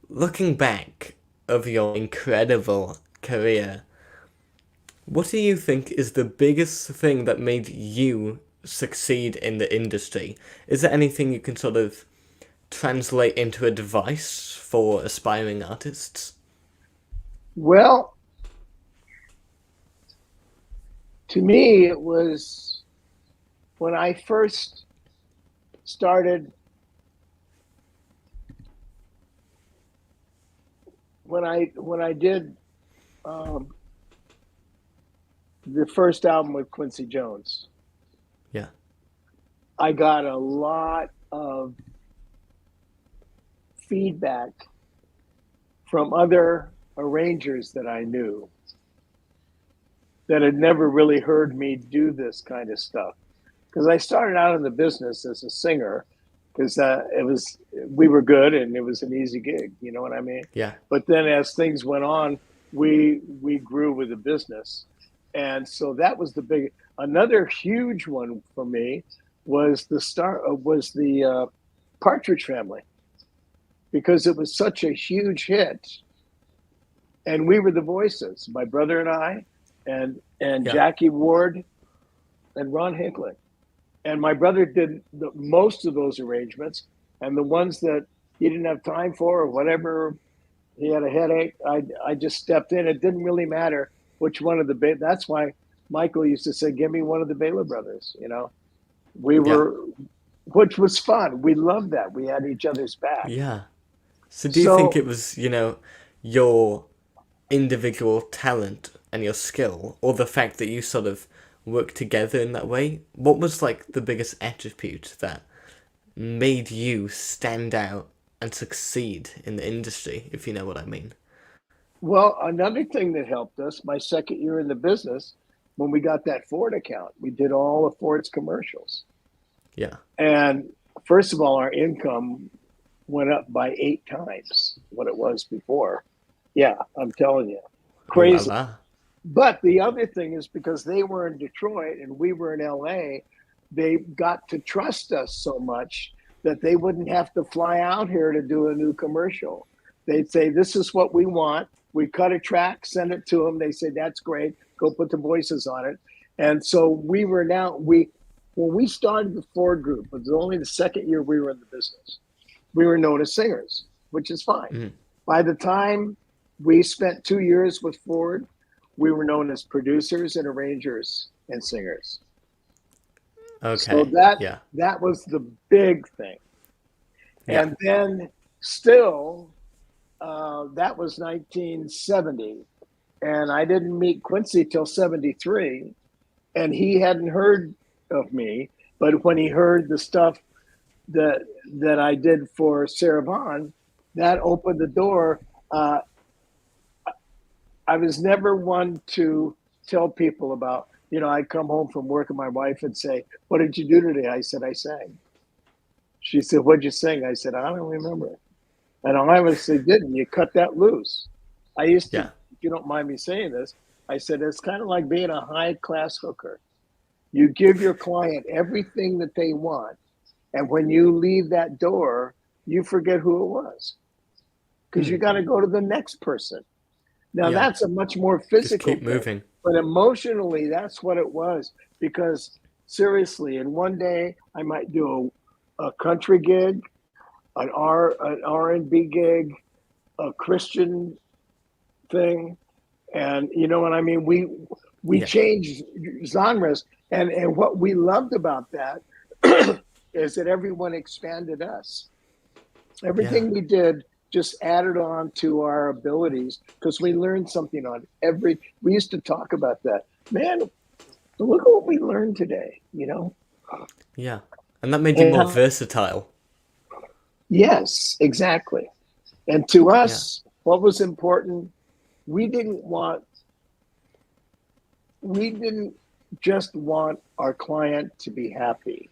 looking back of your incredible career, what do you think is the biggest thing that made you succeed in the industry? Is there anything you can sort of translate into advice for aspiring artists? Well, to me, it was when I first started, when I did the first album with Quincy Jones. Yeah. I got a lot of feedback from other arrangers that I knew that had never really heard me do this kind of stuff. Because I started out in the business as a singer, because we were good and it was an easy gig, you know what I mean? Yeah. But then as things went on, we grew with the business. And so that was another huge one for me was the Partridge Family, because it was such a huge hit. And we were the voices, my brother and I, and Jackie Ward and Ron Hinckley. And my brother did most of those arrangements, and the ones that he didn't have time for or whatever, he had a headache, I just stepped in. It didn't really matter which one of that's why Michael used to say, give me one of the Bähler brothers, you know. Which was fun. We loved that. We had each other's back. Yeah. So do you think So, it was, you know, your individual talent and your skill, or the fact that you sort of work together in that way? What was like the biggest attribute that made you stand out and succeed in the industry, if you know what I mean? Well, another thing that helped us, my second year in the business, when we got that Ford account, we did all of Ford's commercials. Yeah. And first of all, our income went up by 8 times what it was before. Yeah, I'm telling you, Oh la crazy. la. But the other thing is because they were in Detroit and we were in LA, they got to trust us so much that they wouldn't have to fly out here to do a new commercial. They'd say, "This is what we want." We cut a track, send it to them. They say, "That's great. Go put the voices on it." And so when we started the Ford Group, it was only the second year we were in the business. We were known as singers, which is fine. Mm. By the time we spent 2 years with Ford, we were known as producers and arrangers and singers. So Okay. Yeah. that was the big thing. Yeah. And then still, that was 1970, and I didn't meet Quincy till 73, and he hadn't heard of me. But when he heard the stuff that I did for Sarah Vaughan, that opened the door. I was never one to tell people about, I'd come home from work and my wife would say, "What did you do today?" I said, "I sang." She said, "What'd you sing?" I said, "I don't remember." And I obviously didn't. You cut that loose. I used to, Yeah. if you don't mind me saying this, I said, it's kind of like being a high class hooker. You give your client everything that they want. And when you leave that door, you forget who it was because you got to go to the next person. Now, Yeah. that's a much more Just physical keep thing, moving. but emotionally, that's what it was. Because seriously, in one day, I might do a country gig, an R&B gig, a Christian thing, and you know what I mean. We Yeah. changed genres, and what we loved about that is that everyone expanded us. Yeah. Everything we did just added on to our abilities because we learned something on every. We used to talk about that. Man, look at what we learned today. Yeah. And that made you And more versatile. yes, exactly. And to Yeah. us, what was important, we didn't just want our client to be happy.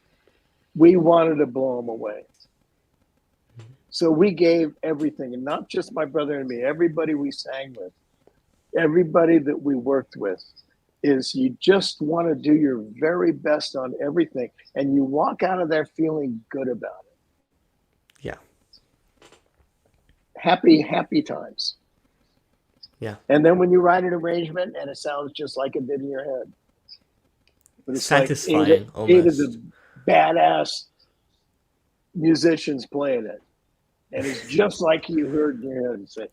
We wanted to blow them away. So we gave everything, and not just my brother and me, everybody we sang with, everybody that we worked with, is you just want to do your very best on everything, and you walk out of there feeling good about it. Yeah. Happy times. Yeah. And then when you write an arrangement and it sounds just like it did in your head. But it's like Satisfying eight of almost. the badass musicians playing it. And it's just like you heard in your head and say,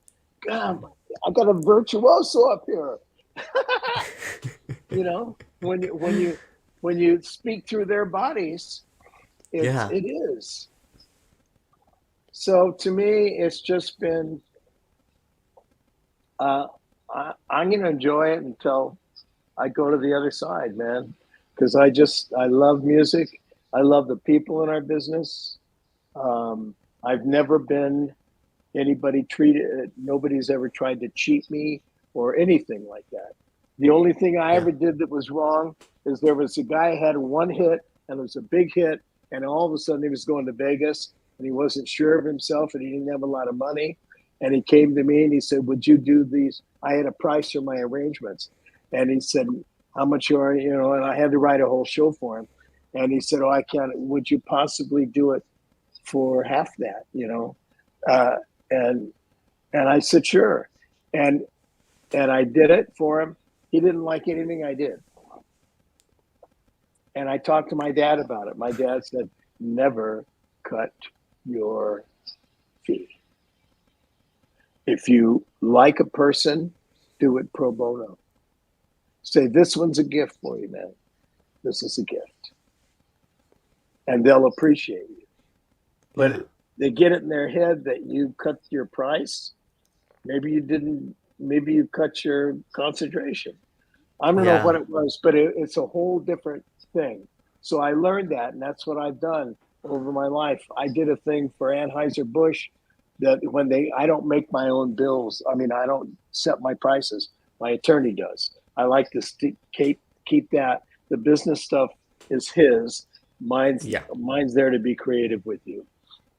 "God, I got a virtuoso up here." When you speak through their bodies, Yeah. it is. So to me, it's just been. I'm going to enjoy it until I go to the other side, man, because I love music. I love the people in our business. I've never been nobody's ever tried to cheat me or anything like that. The only thing I Yeah. ever did that was wrong is there was a guy who had one hit and it was a big hit, and all of a sudden he was going to Vegas and he wasn't sure of himself and he didn't have a lot of money. And he came to me and he said, "Would you do these?" I had a price for my arrangements. And he said, "How much are you?" And I had to write a whole show for him. And he said, "Oh, I can't. Would you possibly do it for half that?" Uh, and I said, "Sure." And I did it for him. He didn't like anything I did. And I talked to my dad about it. My dad said, "Never cut your fee. If you like a person, do it pro bono. Say, this one's a gift for you, man. This is a gift." And they'll appreciate you. But Yeah. they get it in their head that you cut your price. Maybe you didn't. Maybe you cut your concentration. I don't know what Yeah. it was, but it's a whole different thing. So I learned that, and that's what I've done. over my life. I did a thing for Anheuser-Busch that I don't make my own bills. I mean, I don't set my prices. My attorney does. I like to keep that. The business stuff is his. Yeah. Mine's there to be creative with you.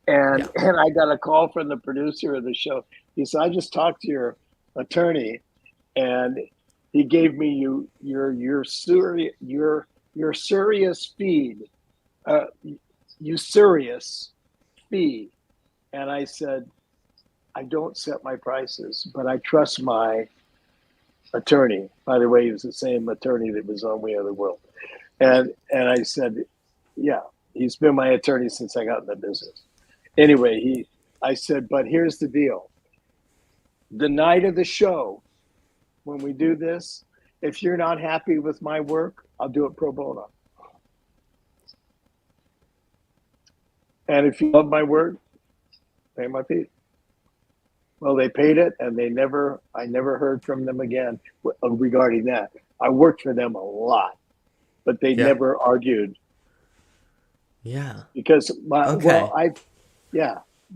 Yeah. And I got a call from the producer of the show. He said, I just talked to your attorney, and he gave me your usurious fee. And I said, I don't set my prices, but I trust my attorney. By the way, he was the same attorney that was on We Are the World. And I said, yeah, he's been my attorney since I got in the business. Anyway, I said, but here's the deal. The night of the show, when we do this, if you're not happy with my work, I'll do it pro bono. And if you love my work, pay my fee. Well, they paid it, and I never heard from them again regarding that. I worked for them a lot, but they never argued. Yeah. Because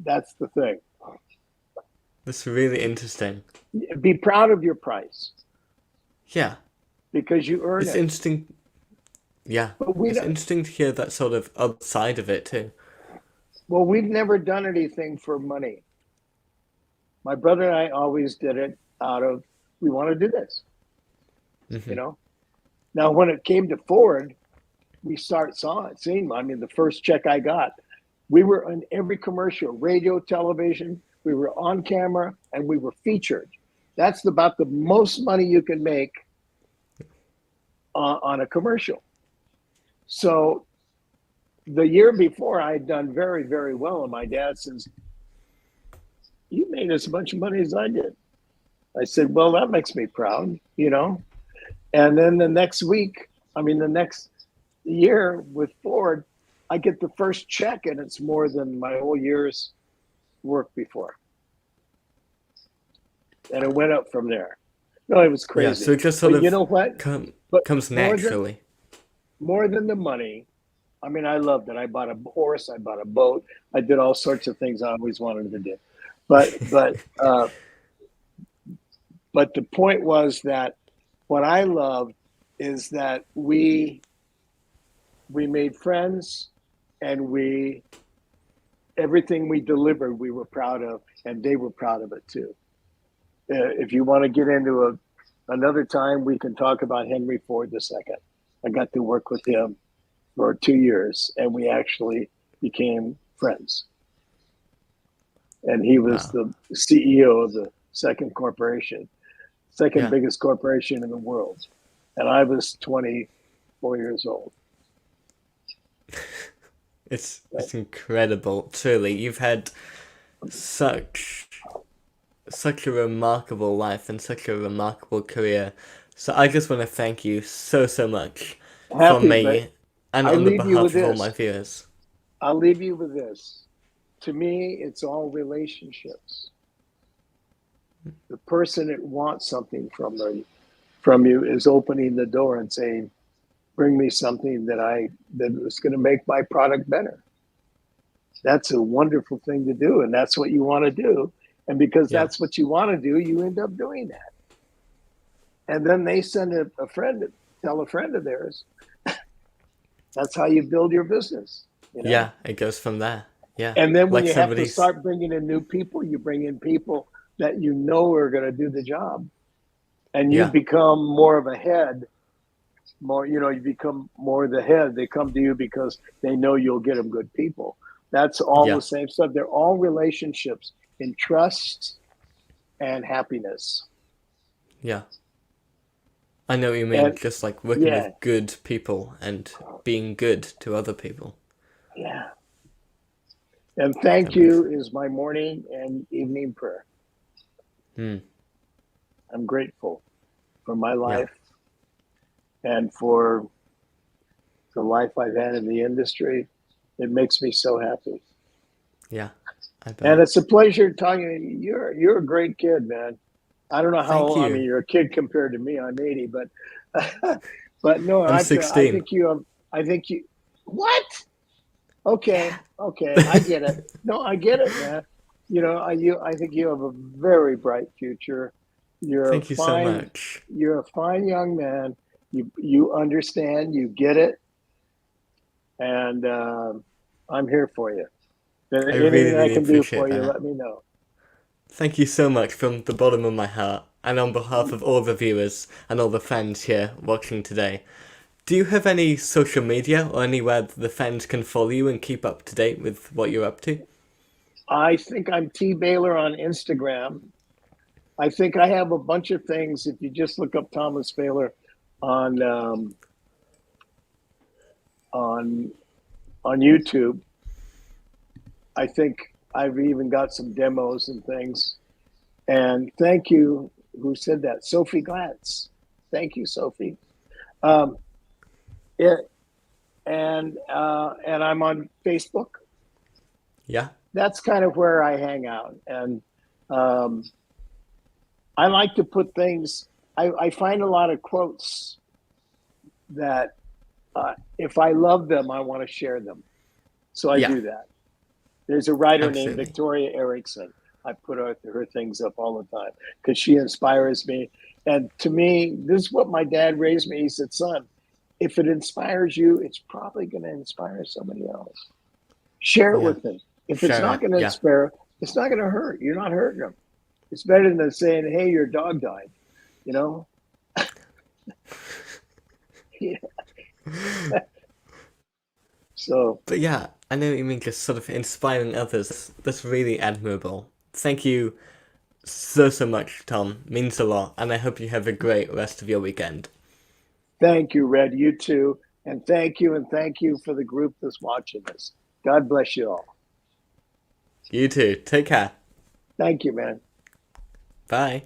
that's the thing. That's really interesting. Be proud of your price. Yeah. Because you earn it. It's interesting. Yeah. It's interesting to hear that sort of other side of it too. Well, we've never done anything for money. My brother and I always did it out of, we want to do this. Mm-hmm. You know? Now, when it came to Ford, we seeing, I mean, the first check I got, we were in every commercial, radio, television, we were on camera, and we were featured. That's about the most money you can make on a commercial. So the year before, I had done very, very well, and my dad says, you made as much money as I did. I said, well, that makes me proud, you know? And then the next year with Ford, I get the first check, and it's more than my whole year's work before. And it went up from there. No, it was crazy. Yeah, so it just sort of, you know what? Comes naturally. More than the money. I mean, I loved it. I bought a horse. I bought a boat. I did all sorts of things I always wanted to do. But the point was that what I loved is that we made friends, and everything we delivered, we were proud of, and they were proud of it too. If you want to get into another time, we can talk about Henry Ford II. I got to work with him for 2 years, and we actually became friends. And he was the CEO of the second biggest corporation in the world. And I was 24 years old. It's incredible, truly. You've had such a remarkable life and such a remarkable career. So I just want to thank you so much from me and on the behalf of all my viewers. I'll leave you with this. To me, it's all relationships. The person that wants something from you is opening the door and saying, bring me something that is going to make my product better. That's a wonderful thing to do, and that's what you want to do. And because that's what you want to do, you end up doing that. And then they send tell a friend of theirs. That's how you build your business. You know? Yeah, it goes from there. Yeah. And then when you have to start bringing in new people, you bring in people that you know are going to do the job. And you become more of a head. You become more the head. They come to you because they know you'll get them good people. That's all the same stuff. They're all relationships in trust and happiness. Yeah. I know what you mean. Just like working with good people and being good to other people. Yeah. And thank you is my morning and evening prayer. I'm grateful for my life and for the life I've had in the industry. It makes me so happy. Yeah. I bet. And it's a pleasure talking to you. You're a great kid, man. I don't know how old, I mean, you're a kid compared to me. I'm 80, but no, I'm 16. I think you, what? Okay, okay, I get it. No, I get it, man. I think you have a very bright future. You're Thank you so fine. much. You're a fine young man. You understand. You get it, and I'm here for you. If I there's really, anything I really can do appreciate for you, that. let me know. Thank you so much from the bottom of my heart, and on behalf of all the viewers and all the fans here watching today. Do you have any social media or anywhere that the fans can follow you and keep up to date with what you're up to? I think I'm T Bähler on Instagram. I think I have a bunch of things. If you just look up Thomas Bähler on on on YouTube, I think I've even got some demos and things. And thank you, who said that? Sophie Glatz. Thank you, Sophie. Um, it, and I'm on Facebook. Yeah? That's kind of where I hang out. And um, I like to put things. I find a lot of quotes that if I love them, I want to share them. So I Yeah, do that. There's a writer named absolutely. Victoria Erickson. I put her things up all the time because she inspires me. And to me, this is what my dad raised me. He said, son, if it inspires you, it's probably going to inspire somebody else. Share it Yeah. with them. If it's Share not it. going to Yeah. inspire, it's not going to hurt. You're not hurting them. It's better than saying, hey, your dog died, you know? Yeah. So But yeah, I know what you mean, just sort of inspiring others. That's really admirable. Thank you so, so much, Tom. Means a lot, and I hope you have a great rest of your weekend. thank you, Red. You too. And thank you for the group that's watching this. God bless you all. You too. Take care. Thank you, man. Bye.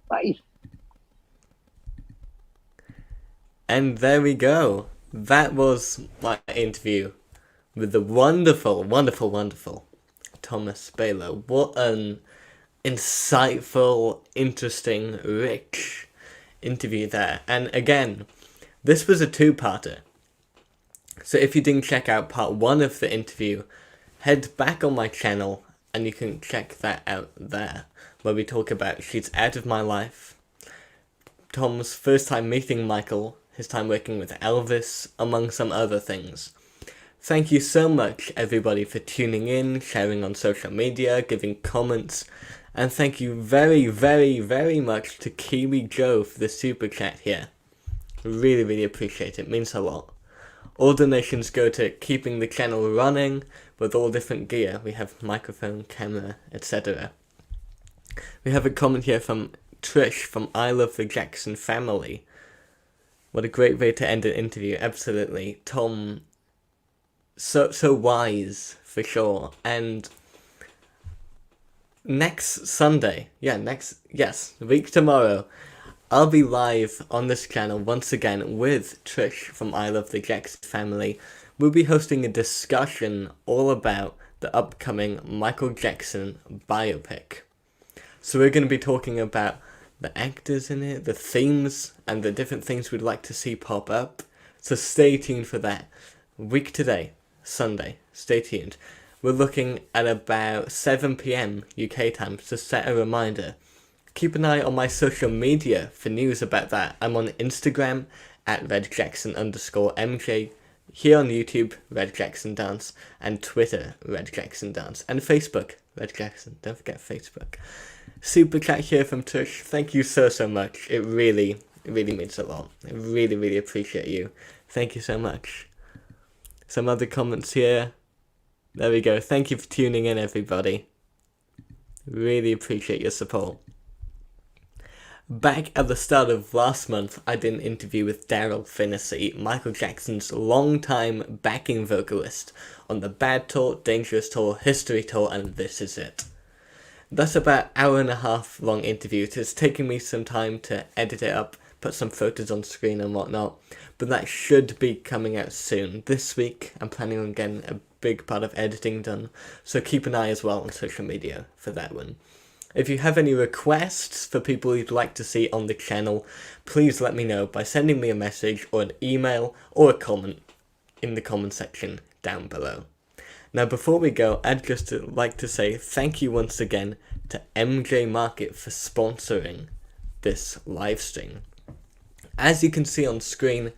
Bye. And there we go. That was my interview with the wonderful, wonderful, wonderful Thomas Bähler. What an insightful, interesting, rich interview there. And again, this was a two-parter. So if you didn't check out part one of the interview, head back on my channel and you can check that out there, where we talk about She's Out of My Life, Tom's first time meeting Michael, his time working with Elvis, among some other things. Thank you so much, everybody, for tuning in, sharing on social media, giving comments, and thank you very, very, very much to Kiwi Joe for the super chat here. Really, really appreciate it. It means a lot. All donations go to keeping the channel running with all different gear. We have microphone, camera, etc. We have a comment here from Trish from I Love the Jackson Family. What a great way to end an interview. Absolutely. Tom, so wise, for sure. And next Sunday, a week tomorrow, I'll be live on this channel once again with Trish from I Love the Jackson Family. We'll be hosting a discussion all about the upcoming Michael Jackson biopic. So we're going to be talking about the actors in it, the themes, and the different things we'd like to see pop up. So stay tuned for that. Week today, Sunday, stay tuned. We're looking at about 7 PM UK time, so set a reminder. Keep an eye on my social media for news about that. I'm on Instagram at redjackson_MJ, here on YouTube, Red Jackson Dance, and Twitter, Red Jackson Dance, and Facebook, Red Jackson. Don't forget Facebook. Super chat here from Tush. Thank you so, so much. It really means a lot. I really, really appreciate you. Thank you so much. Some other comments here. There we go. Thank you for tuning in, everybody. Really appreciate your support. Back at the start of last month, I did an interview with Daryl Finnessy, Michael Jackson's longtime backing vocalist, on the Bad Tour, Dangerous Tour, History Tour, and This Is It. That's about an hour and a half long interview. It's taken me some time to edit it up, put some photos on screen and whatnot, but that should be coming out soon. This week, I'm planning on getting a big part of editing done, so keep an eye as well on social media for that one. If you have any requests for people you'd like to see on the channel, please let me know by sending me a message or an email or a comment in the comment section down below. Now before we go, I'd just like to say thank you once again to MJ Market for sponsoring this live stream. As you can see on screen,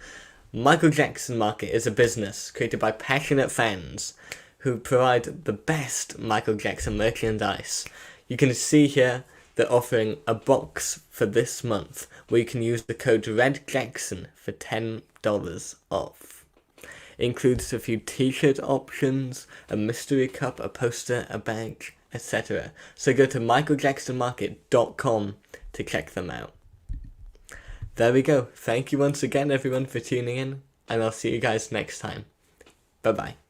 Michael Jackson Market is a business created by passionate fans who provide the best Michael Jackson merchandise. You can see here they're offering a box for this month where you can use the code REDJACKSON for $10 off. It includes a few t-shirt options, a mystery cup, a poster, a badge, etc. So go to michaeljacksonmarket.com to check them out. There we go. Thank you once again everyone for tuning in, and I'll see you guys next time. Bye bye.